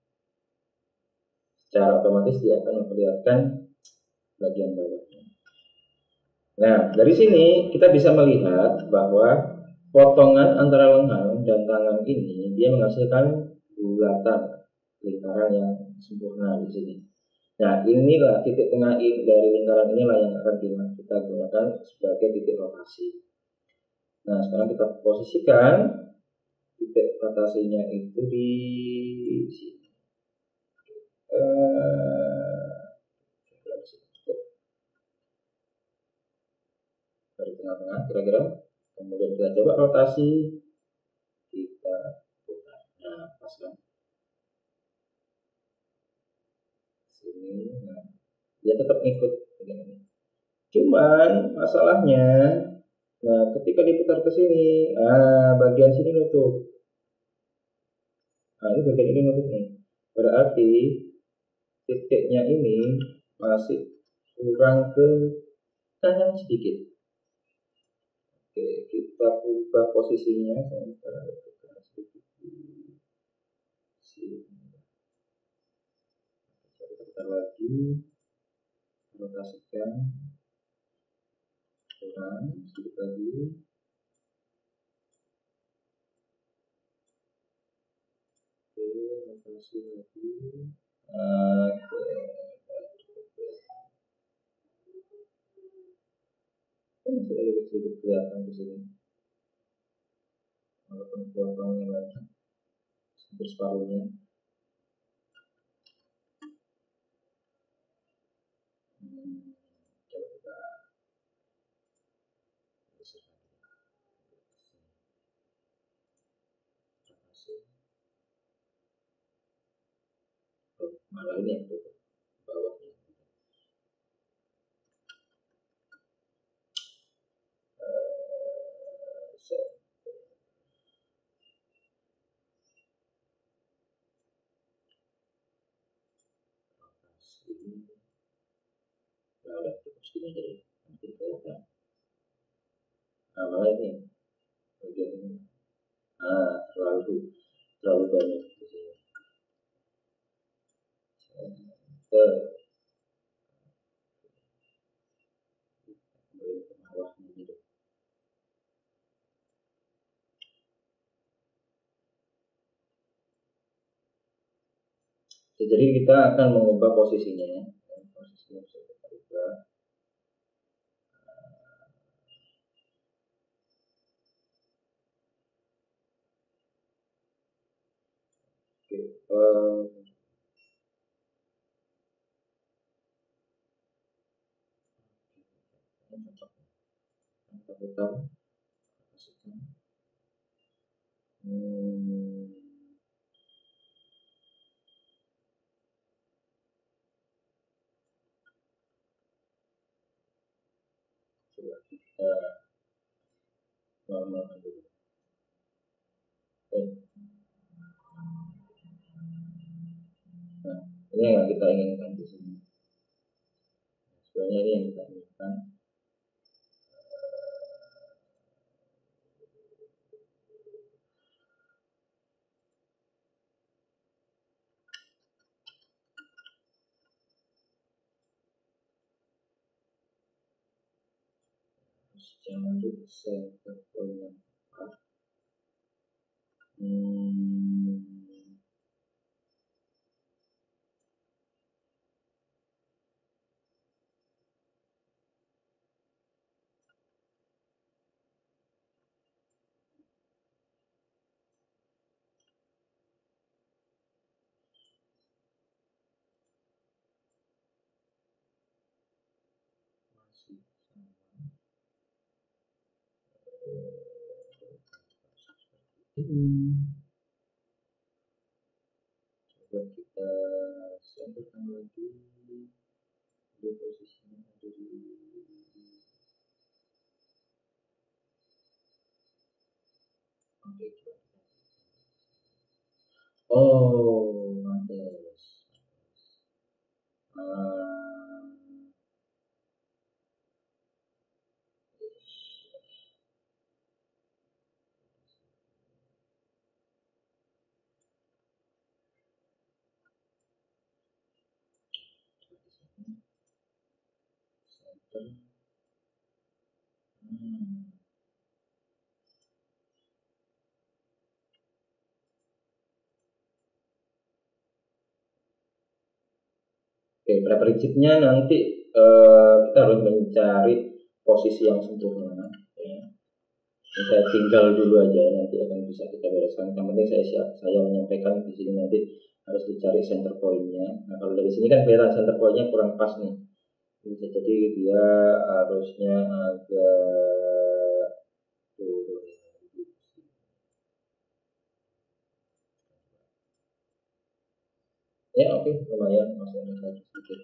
secara otomatis dia akan memperlihatkan bagian bawahnya. Nah, dari sini kita bisa melihat bahwa potongan antara lengan dan tangan ini dia menghasilkan bulatan lingkaran yang sempurna di sini. Nah, inilah titik tengah dari lingkaran inilah yang akan kita gunakan sebagai titik rotasi. Nah, sekarang kita posisikan titik rotasinya itu di sini. Dari tengah-tengah kira-kira. Kemudian kita coba rotasi, kita putar. Nah, pas kan sini. Nah, dia tetap ikut begini. Cuman masalahnya, nah ketika diputar ke sini, bagian sini nutup. Nah, ini bagian ini nutup nih. Berarti titiknya ini masih kurang ke kanan sedikit. Oke, kita ubah posisinya. Saya tekan sedikit di sini. Kita putar lagi, rotasikan, kurang sedikit lagi. Oke, rotasi lagi. Masih ada sedikit kelihatan di sini. Walaupun potongnya banyak, hampir separuhnya. Coba kita geser lagi. Malah ini yang tutup bawahnya. Nah, udah cukup segini jadi nanti kelihatan. Nah, malah ini bagian ini. Terlalu banyak di sini. Kembali ke bawahnya gitu. Jadi kita akan mengubah posisinya. Posisinya bisa kita ubah. Oke, kita putar. Coba kita normalkan dulu. Nah, ini yang kita inginkan di sini. Sebenarnya ini yang kita inginkan. Jangan lupa center point yang tepat. Masih sama. Coba kita centerkan lagi di posisinya ada di mantes. Oke, pada prinsipnya nanti kita harus mencari posisi yang sempurna. Ya. Saya tinggal dulu aja, nanti akan bisa kita bereskan. Yang penting saya menyampaikan di sini nanti harus dicari center point-nya. Nah, kalau dari sini kan kelihatan center point-nya kurang pas nih. Bisa jadi dia harusnya agak turun. Ya oke, lumayan masih ada sedikit.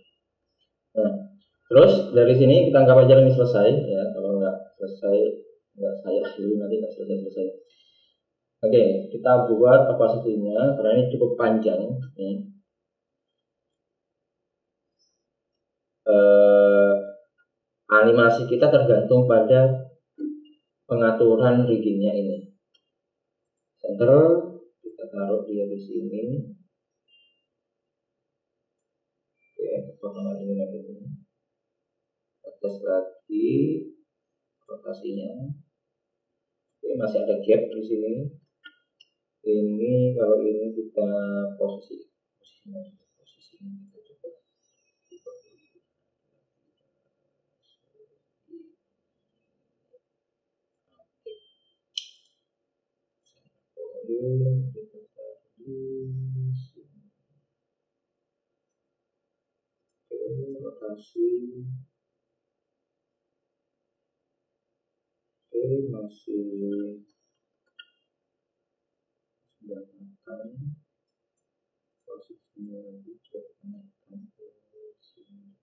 Nah, terus dari sini kita anggap aja ini selesai ya. Kalau nggak selesai, nggak saya akhiri nanti nggak selesai. Oke, kita buat kapasitinya karena ini cukup panjang ya. Animasi kita tergantung pada pengaturan riggingnya ini. Center kita taruh dia di sini. Oke, potongan ini lagi. Tes lagi rotasinya. Oke, masih ada gap di sini. Ini kalau ini kita posisinya kita coba. Rotasi masih mendapatkan posisinya lebih menaikkan ke sini.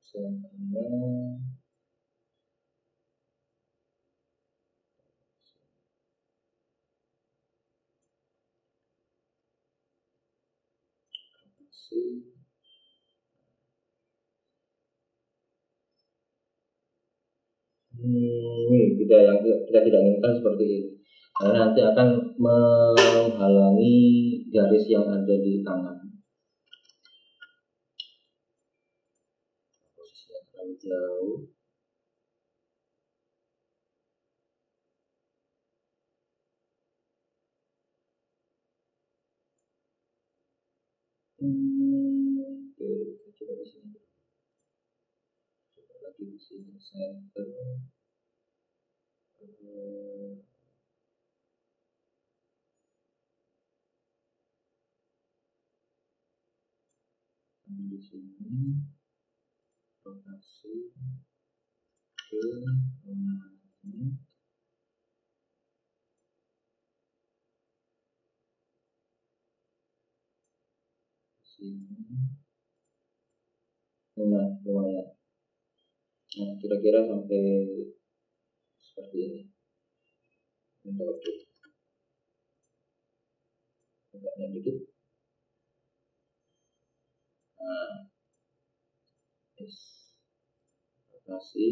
Senternya ini tidak yang kita tidak inginkan seperti ini karena nanti akan menghalangi garis yang ada di tangan. Posisinya terlalu jauh. Oke, kita coba di sini. Coba lagi di sini center. Di sini rotasi ke ini sini. Nah, lumayan. Nah, kira-kira sampai seperti ini. Udah oke. Agaknya dikit. Nah, rotasi.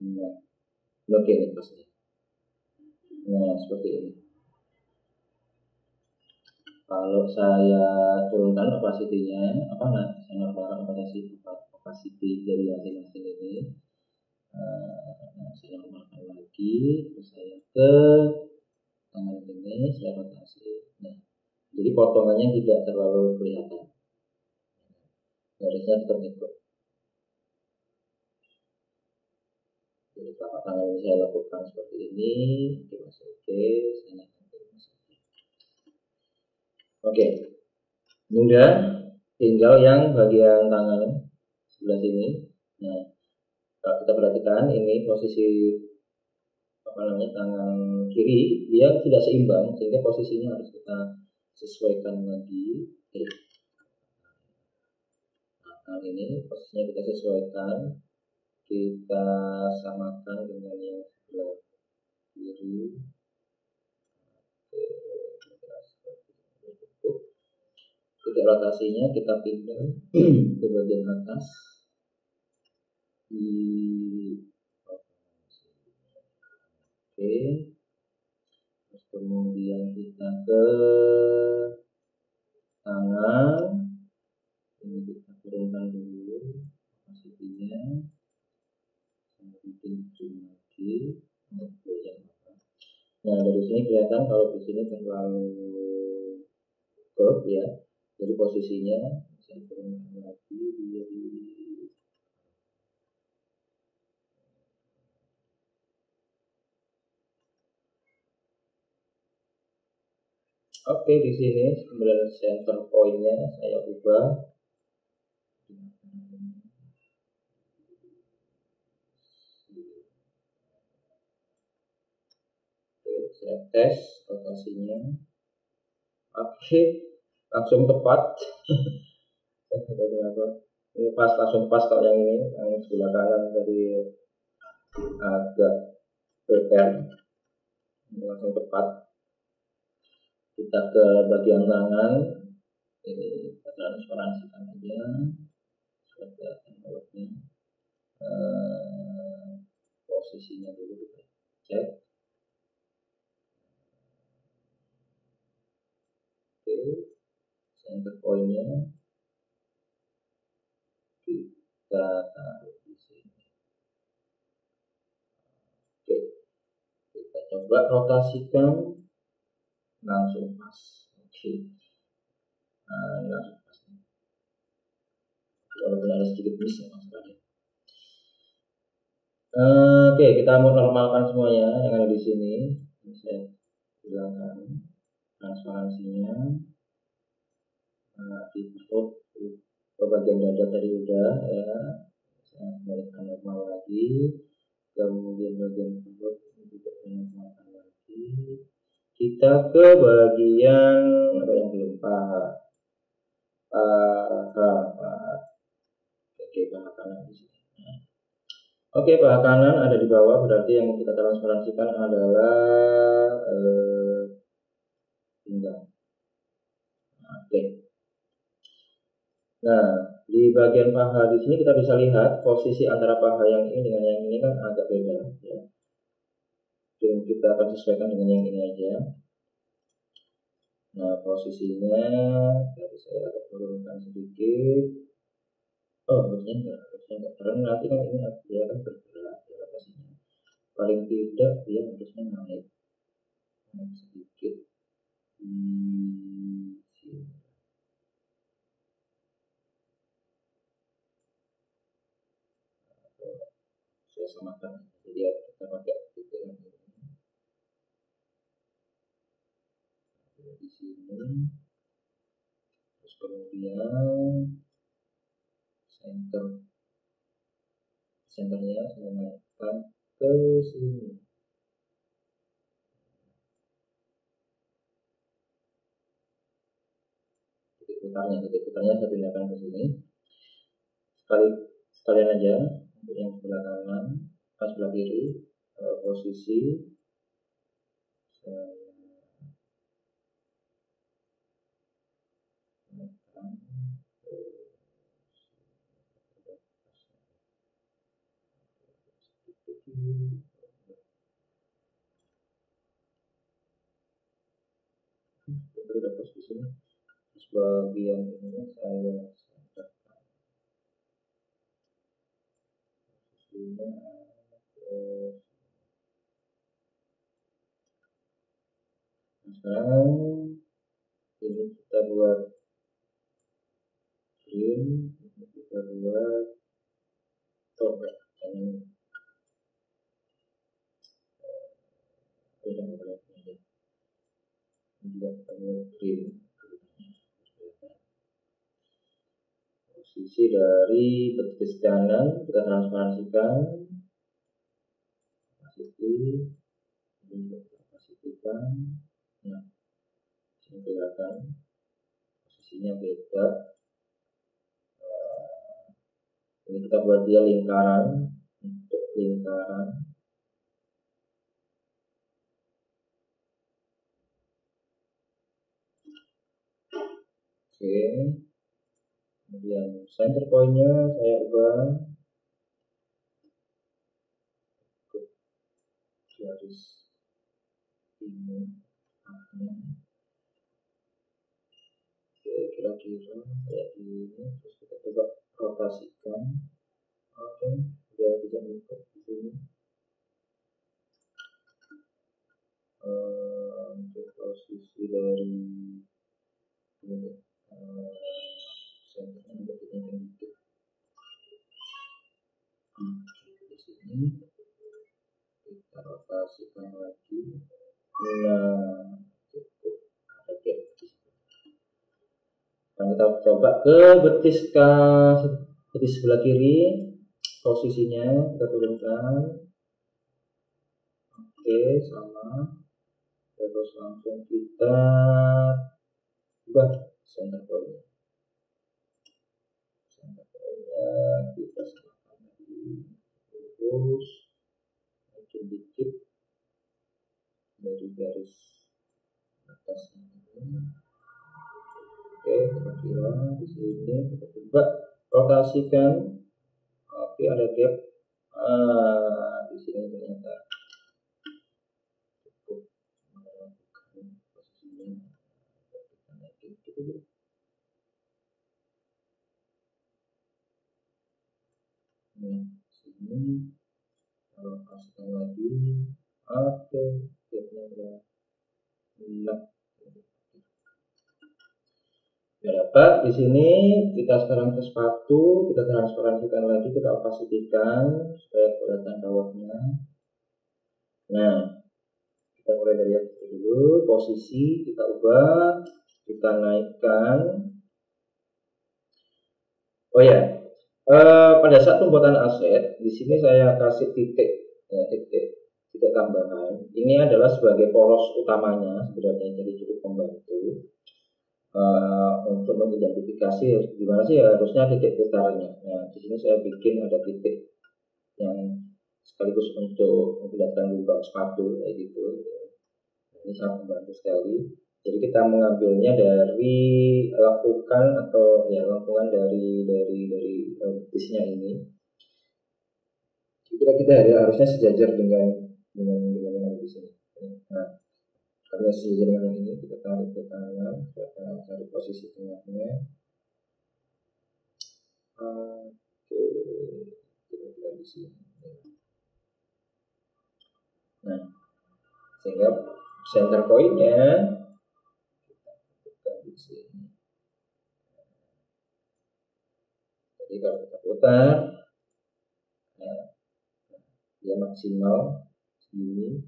Nah, oke nih pasnya. Nah, seperti ini. Kalau saya turunkan opacity-nya, saya normalkan opacity dari masing-masing ini. Saya normalkan lagi, terus saya ke tangan ini, saya rotasi. Nah, jadi potongannya tidak terlalu kelihatan. Garisnya tetap ikut. Jadi telapak tangan ini saya lakukan seperti ini, oke masih oke, saya naikkan ke masih oke. Oke, udah tinggal yang bagian tangan sebelah sini. Nah, kalau kita perhatikan ini posisi tangan kiri dia tidak seimbang sehingga posisinya harus kita sesuaikan lagi. Nah, kali ini posisinya kita sesuaikan, kita samakan dengan yang sebelah kiri. Titik rotasinya kita pindah ke bagian atas di oke. Terus kemudian kita ke tangan turunkan dulu opacity-nya, saya bikin zoom lagi untuk goyang. Nah dari sini kelihatan kalau di sini terlalu curve ya, jadi posisinya saya turunkan lagi jadi oke. Di sini kemudian center point-nya saya ubah saya tes rotasinya. Oke, langsung tepat. Ini pas, langsung pas. Kalau yang ini yang sebelah kanan tadi agak PR, ini langsung tepat. Kita ke bagian tangan, ini kita transparansikan aja supaya kelihatan baloknya. Posisinya dulu kita cek. Oke, center point-nya kita taruh di sini. Oke, kita coba rotasikan, langsung pas. Oke, nah ini langsung pas. Walaupun ada sedikit miss ya masalahnya. Oke, kita mau normalkan semuanya yang ada di sini. Ini saya hilangkan transparansinya. Di default ke bagian dada tadi udah ya, saya kembalikan normal lagi. Kemudian bagian perut juga saya normalkan lagi. Kita ke bagian apa yang belum paha. Oke, paha kanan di sini. Oke, paha kanan ada di bawah, berarti yang kita transparansikan adalah pinggang. Oke. Nah, di bagian paha di sini kita bisa lihat posisi antara paha yang ini dengan yang ini kan agak beda ya. Dan kita akan sesuaikan dengan yang ini aja. Nah, posisinya tadi saya agak turunkan sedikit. Oh, harusnya enggak, karena nanti kan ini dia akan bergerak ya posisinya. Paling tidak dia harusnya naik sedikit di sini. Saya samakan, jadi kita pakai titik yang ini di sini, terus kemudian centernya saya naikkan ke sini. Titik putarnya saya pindahkan ke sini. Sekalian aja untuk yang sebelah kanan, sebelah kiri, posisi saya naikkan ke itu udah posisi. Terus bagian ini saya centerkan posisinya ke. Sekarang ini kita buat green, ini kita buat topeng. Ini juga kita buat green. Posisi dari betis kanan kita transparansikan, opacity, ini kita opacity-kan. Nah, ini kelihatan posisinya beda. Ini kita buat dia lingkaran, untuk lingkaran. Oke, kemudian center point-nya saya ubah ke garis ini. Oke, kira kira-kira kayak gini, terus kita coba rotasikan. Oke, udah bisa ngikut di sini. Untuk posisi dari ini senternya agak tinggi dikit. Di sini kita rotasikan lagi. Nah, cukup ada gap di sini. Dan kita coba ke betis sebelah kiri, posisinya kita turunkan. Oke, sama. Terus langsung kita ubah center point-nya. Center point-nya kita samakan lagi. Terus mungkin dikit dari garis atasnya ini. Oke, kira-kira di sini kita coba rotasikan. Oke, ada gap. Di sini ternyata cukup melakukan posisinya. Kita naikin gitu. Sini rotasikan lagi. Oke, gapnya udah bulat. Ya dapat di sini kita sekarang ke sepatu, kita transparansikan lagi, kita opasitikan supaya kelihatan kawatnya. Nah, kita mulai dari yang dulu, posisi kita ubah, kita naikkan. Oh ya, pada saat pembuatan aset di sini saya kasih titik, ya, titik tambahan. Ini adalah sebagai poros utamanya sebenarnya, jadi cukup membantu. Untuk mengidentifikasi di mana sih harusnya titik putarnya. Nah, di sini saya bikin ada titik yang sekaligus untuk memperlihatkan lubang sepatu kayak gitu. Ini sangat membantu sekali. Jadi kita mengambilnya dari lakukan atau ya lengkungan dari betisnya ini. Kira kita harusnya sejajar dengan yang ada di sini. Nah, karena sejajar dengan ini kita tarik ke kanan, kita cari posisi tengahnya. Oke, kira-kira di sini. Nah, sehingga center point-nya kita putar di sini. Jadi kalau kita putar, ya, dia maksimal segini.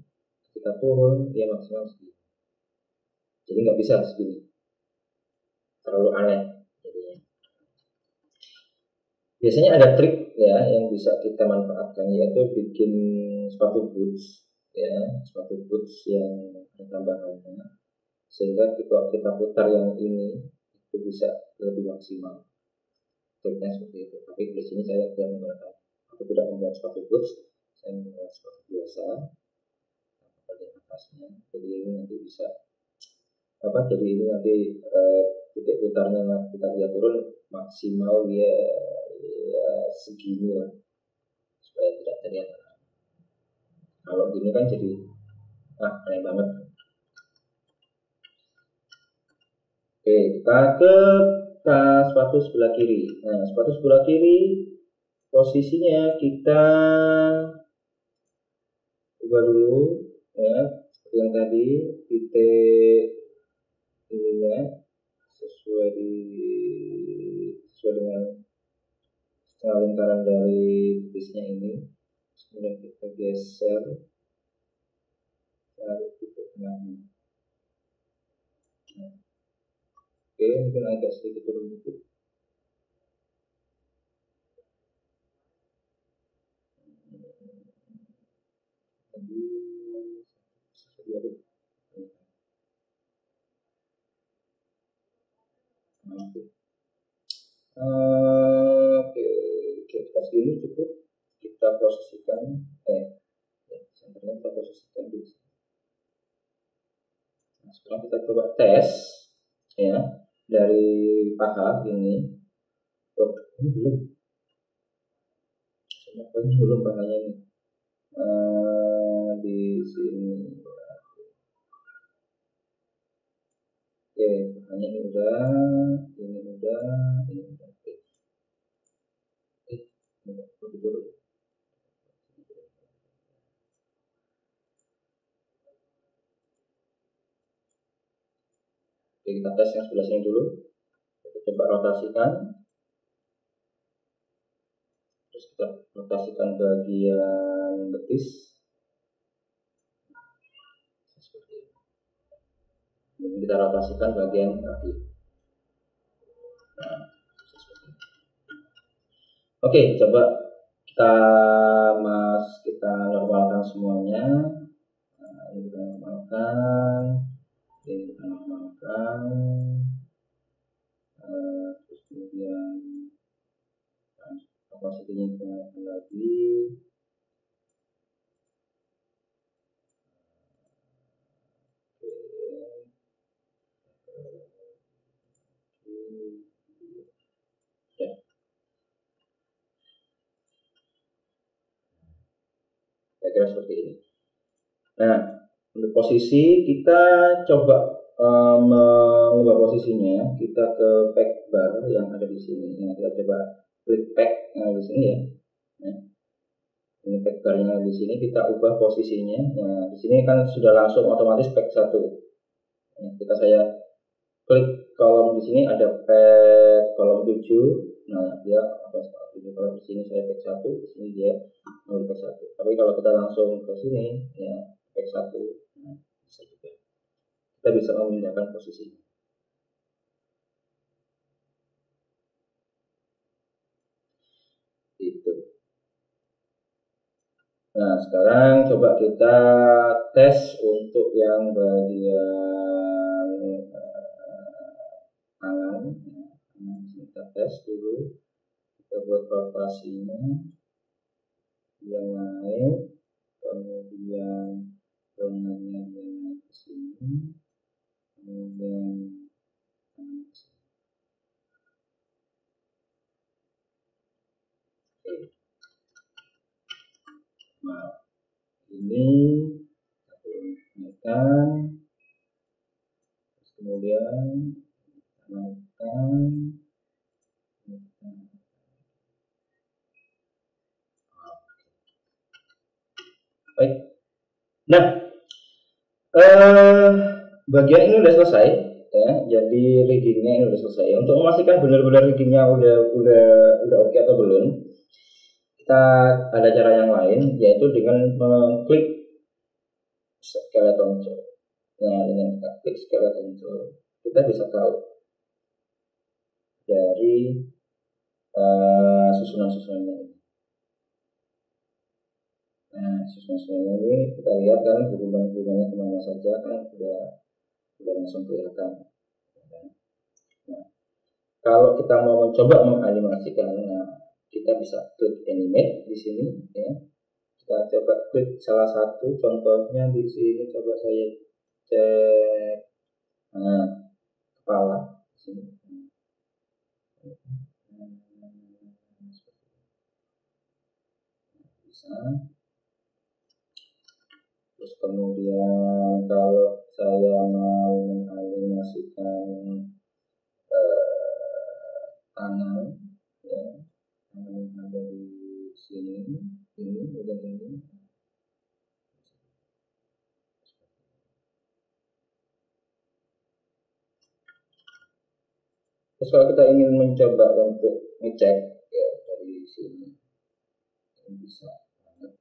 Kita turun, dia maksimal segini. Jadi nggak bisa segini, terlalu aneh jadinya. Biasanya ada trik ya yang bisa kita manfaatkan, yaitu bikin sepatu boots ya, sepatu boots yang ada tambahannya, sehingga kita putar yang ini itu bisa lebih maksimal. Triknya seperti itu. Tapi di sini saya tidak menggunakan, aku tidak membuat sepatu boots, saya membuat sepatu biasa bagian atasnya. Jadi ini nanti bisa jadi ini nanti titik putarnya kita lihat turun maksimal ya segini lah, supaya tidak terlihat. Kalau gini kan jadi aneh banget. Oke, kita ke sepatu sebelah kiri. Nah, sepatu sebelah kiri posisinya kita ubah dulu ya, seperti yang tadi, titik ininya sesuai dengan setengah lingkaran dari betisnya ini. Kemudian kita geser cari titik tengahnya. Nah, oke, mungkin agak sedikit turun dikit. Oke, kita segini cukup. Kita posisikan senternya kita posisikan di sini. Nah, sekarang kita coba tes ya dari paha ini. Oh, ini belum pahanya ini. Di sini. Oke, pahanya ini udah, ini Oke, kita tes yang sebelah sini dulu. Kita coba rotasikan. Terus kita rotasikan bagian betis. Kemudian kita rotasikan bagian kaki. Nah, oke, coba kita normalkan semuanya. Nah, ini kita normalkan. Ini kita normalkan. Terus kemudian kapasitinya kita naikkan lagi. Kira seperti ini. Nah, untuk posisi kita coba mengubah posisinya, kita ke pack bar yang ada di sini. Nah, kita coba klik pack yang ada di sini ya. Nah, ini pack bar yang ada di sini, kita ubah posisinya. Nah, di sini kan sudah langsung otomatis pack 1. Nah, saya klik kolom di sini ada pack kolom 7. Nah, dia apa seperti kalau di sini saya pack 1, di sini dia pack 1. Tapi kalau kita langsung ke sini ya pack 1, nah, bisa juga. Kita bisa memindahkan posisi. Itu. Nah, sekarang coba kita tes untuk yang bagian tangan. Nah, kita tes dulu. Kita buat rotasinya yang naik, kemudian lengannya dia naik ke sini, kemudian nah, ini satu naikkan, kemudian naikkan. Baik. Nah, bagian ini udah selesai ya. Jadi riggingnya ini udah selesai. Untuk memastikan benar-benar riggingnya udah oke atau belum, kita ada cara yang lain, yaitu dengan mengklik skeleton tool. Nah, dengan kita klik skeleton tool, kita bisa tahu dari susunan-susunannya ini. Nah, susunan-susunannya ini kita lihat kan hubungan-hubungannya kemana saja kan udah langsung kelihatan. Nah, kalau kita mau mencoba menganimasikan, kita bisa klik animate di sini ya. Kita coba klik salah satu, contohnya di sini coba saya cek kepala di sini. Bisa. Terus kemudian kalau saya mau menganimasikan tangan ya, tangan yang ada di sini, ini udah ini. Terus kalau kita ingin mencoba untuk ngecek ya dari sini, ini bisa banget.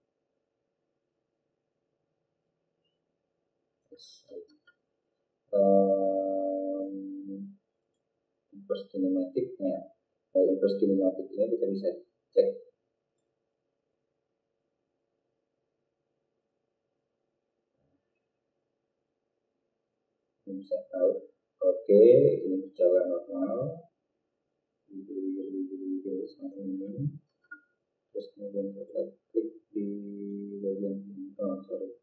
Inverse kinematiknya, inverse kinematiknya kita bisa cek. Ini bisa tahu, oke, ini berjalan normal. Semacam ini. Terus kemudian kita klik di bagian ini. Oh, sorry.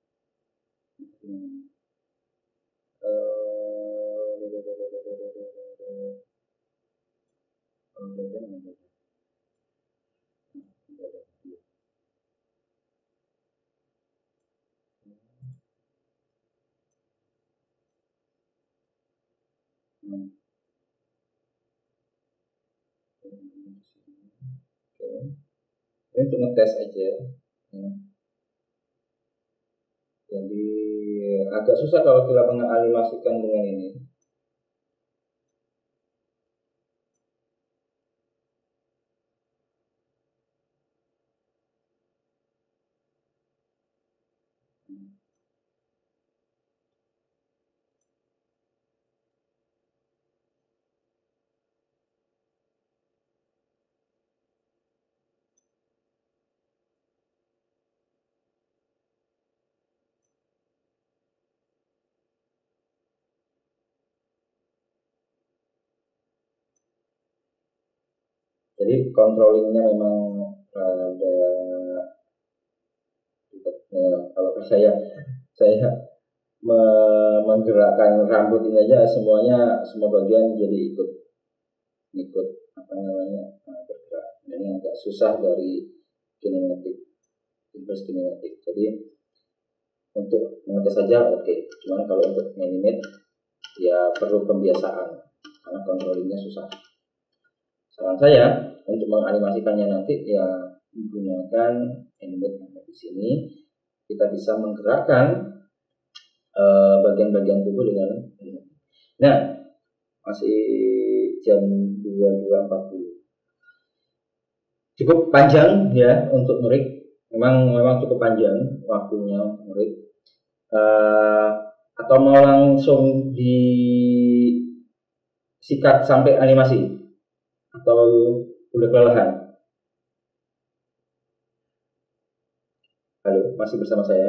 Ini untuk ngetes aja ya. Jadi agak susah kalau kita menganimasikan dengan ini. Jadi controllingnya memang ada kalau saya menggerakkan rambut ini aja semua bagian jadi ikut apa namanya bergerak. Ini agak susah dari kinematik, inverse kinematik. Jadi untuk mengetes saja oke. Cuman kalau untuk animate ya perlu pembiasaan karena controllingnya susah. Saran saya untuk menganimasikannya nanti ya menggunakan animate yang di sini. Kita bisa menggerakkan bagian-bagian tubuh dengan nah masih jam 22.40 cukup panjang ya untuk ngerik, memang cukup panjang waktunya ngerik, atau mau langsung disikat sampai animasi atau udah kelelahan? Halo, masih bersama saya?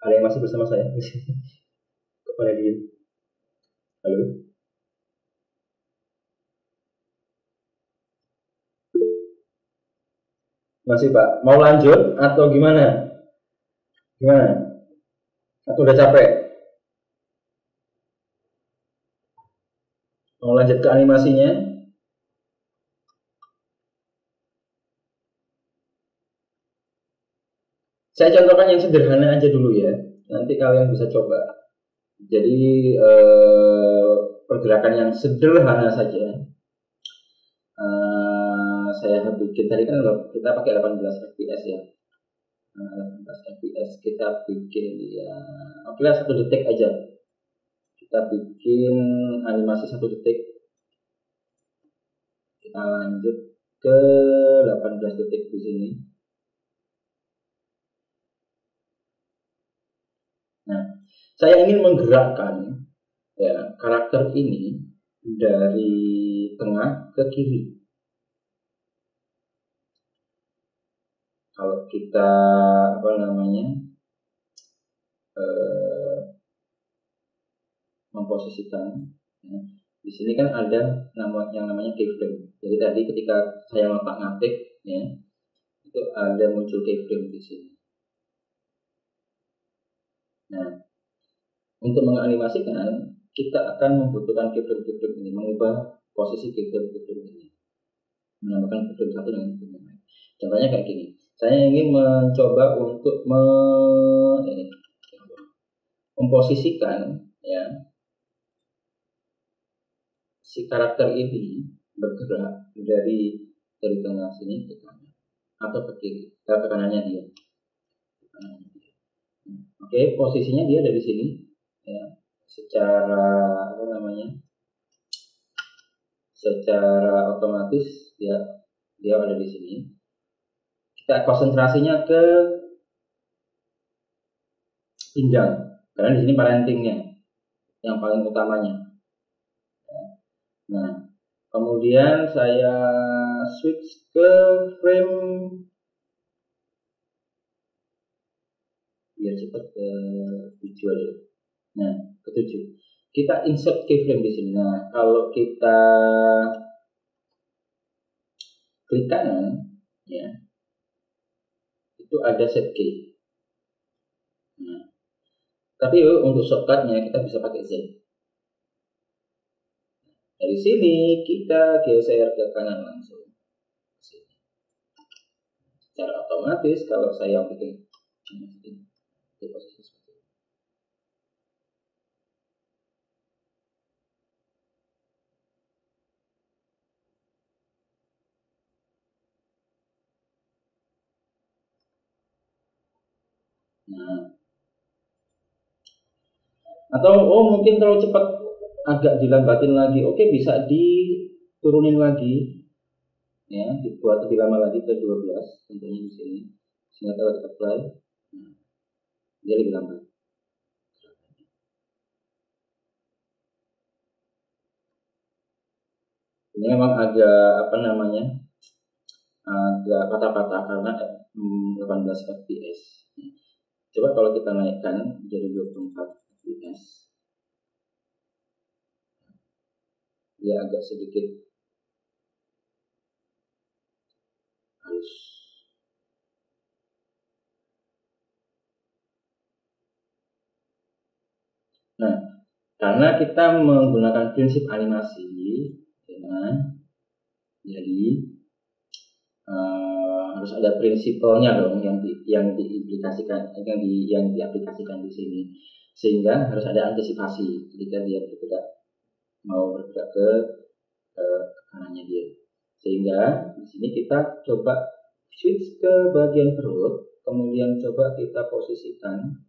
Ada yang masih bersama saya? Kepada dia. Halo. Masih Pak, mau lanjut atau gimana? Gimana? Atau udah capek? Mau lanjut ke animasinya? Saya contohkan yang sederhana aja dulu ya. Nanti kalian bisa coba. Jadi pergerakan yang sederhana saja. Saya bikin tadi kan kita pakai 18 fps ya. 18 fps kita bikin ya. Oke lah 1 detik aja. Kita bikin animasi 1 detik. Kita lanjut ke 18 detik di sini. Nah, saya ingin menggerakkan ya karakter ini dari tengah ke kiri. Kalau kita apa namanya memposisikan ya, di sini kan ada yang namanya keyframe. Jadi tadi ketika saya ngotak-ngatik ya itu ada muncul keyframe di sini. Nah, untuk menganimasikan kita akan membutuhkan keyframe ini, mengubah posisi keyframe ini, menambahkan keyframe satu dengan keyframe lain. Contohnya kayak gini. Saya ingin mencoba untuk memposisikan ya si karakter ini bergerak dari tengah sini ke kanan atau ke kiri, ke kanannya dia. Oke, posisinya dia ada di sini ya. Secara apa namanya? Secara otomatis dia ada di sini. Kita konsentrasinya ke pinggang karena di sini parentingnya yang paling utamanya. Nah, kemudian saya switch ke frame biar cepat ke 7 aja. Nah, ke 7. Kita insert keyframe di sini. Nah, kalau kita klik kanan ya, itu ada set key. Nah, tapi untuk shortcutnya kita bisa pakai Z. Dari sini kita geser ke kanan langsung. Secara otomatis kalau saya bikin di posisi seperti ini. Nah, atau mungkin terlalu cepat agak dilambatin lagi. Oke, bisa diturunin lagi ya, dibuat lebih lama lagi ke 12 tentunya di sini, sehingga kalau kita apply dia lebih lambat. Ini memang agak agak patah-patah karena 18 fps. Coba kalau kita naikkan jadi 24 fps, dia agak sedikit halus. Nah, karena kita menggunakan prinsip animasi, ya, jadi harus ada prinsipalnya dong yang diaplikasikan di sini, sehingga harus ada antisipasi ketika dia mau bergerak ke kanannya dia. Sehingga di sini kita coba switch ke bagian perut, kemudian coba kita posisikan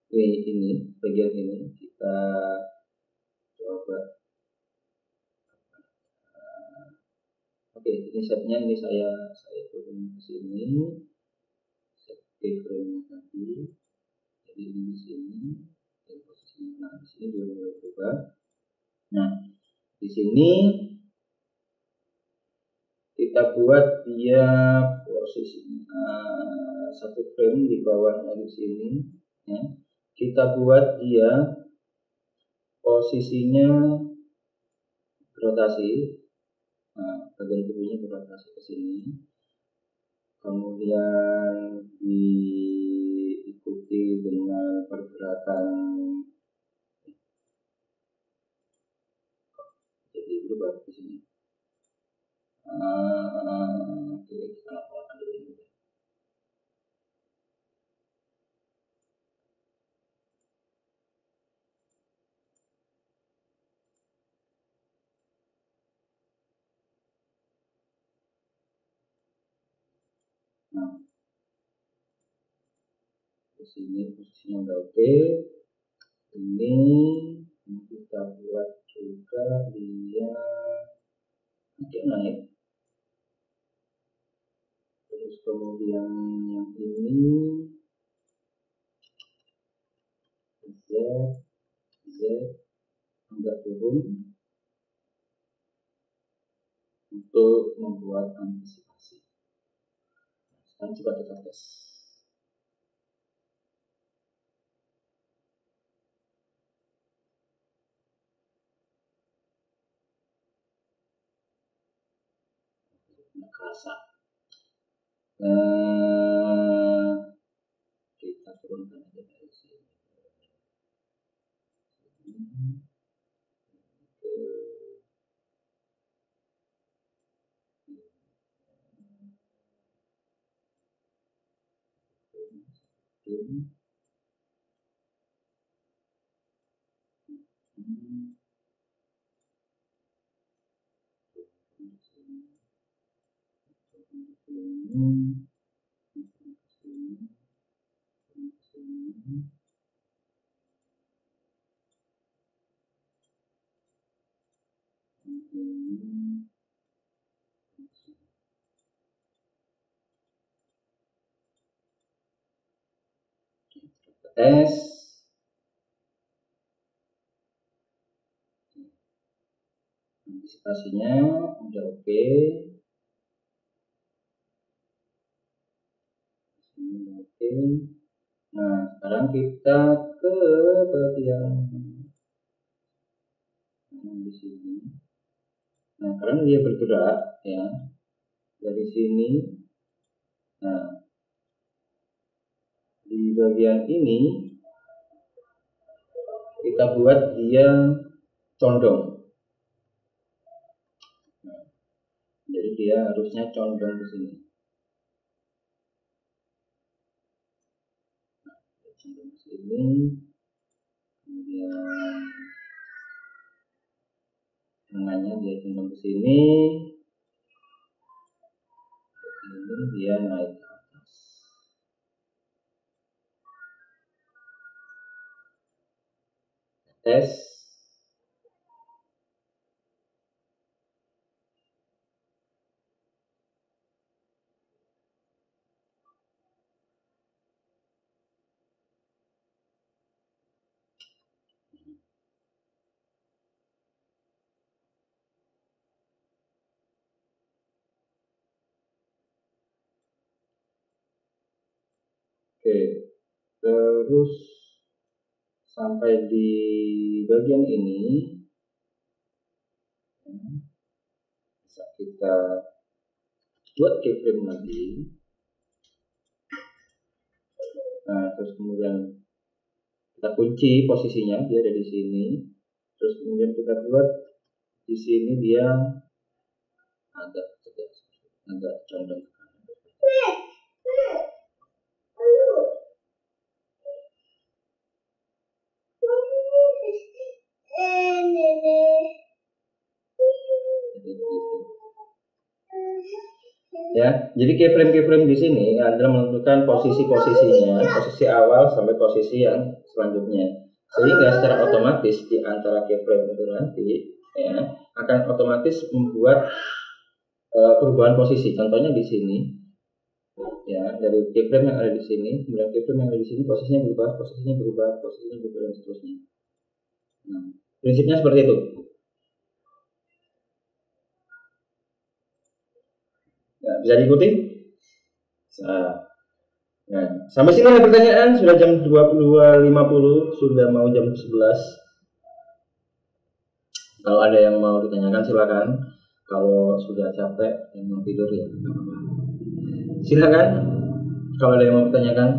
ini bagian ini kita coba. Oke, ini setnya ini saya turun ke sini, set keyframe tadi, jadi ini di sini, dan posisinya di sini juga mulai berubah. Nah, di sini kita buat dia posisinya satu frame di bawahnya di sini, ya. Kita buat dia posisinya rotasi. Bagian tubuhnya berotasi ke sini, kemudian diikuti dengan pergerakan, jadi berubah di sini. Oke, kita lakukan dulu ini. Nah, di sini posisinya udah oke. Ini kita buat juga dia agak naik. Terus kemudian yang ini Z agak turun untuk membuat antisipasi. Sekarang coba kita tes. Nggak kerasa. Kita turunkan aja dari sini. Tes. Antisipasinya udah oke. Oke. Nah, sekarang kita ke bagian di sini. Nah, karena dia bergerak ya dari sini. Nah, di bagian ini kita buat dia condong. Nah, jadi dia harusnya condong ke sini. Nah, condong ke sini. Kemudian tengahnya dia condong ke sini. Ini dia naik ke atas. Tes. Oke, terus sampai di bagian ini bisa kita buat keyframe lagi. Nah, terus kemudian kita kunci posisinya, dia ada di sini. Terus kemudian kita buat di sini dia agak condong ke kanan. Ya, jadi keyframe di sini adalah menentukan posisi-posisinya, posisi awal sampai posisi yang selanjutnya. Sehingga secara otomatis di antara keyframe itu nanti ya akan otomatis membuat perubahan posisi. Contohnya di sini ya, dari keyframe yang ada di sini, kemudian keyframe yang ada di sini posisinya berubah dan seterusnya. Nah, prinsipnya seperti itu. Nah, bisa diikuti? Nah, sampai sini ada pertanyaan, sudah jam 22.50, sudah mau jam 11. Kalau ada yang mau ditanyakan silakan. Kalau sudah capek dan mau tidur ya nggak apa-apa. Silakan kalau ada yang mau ditanyakan.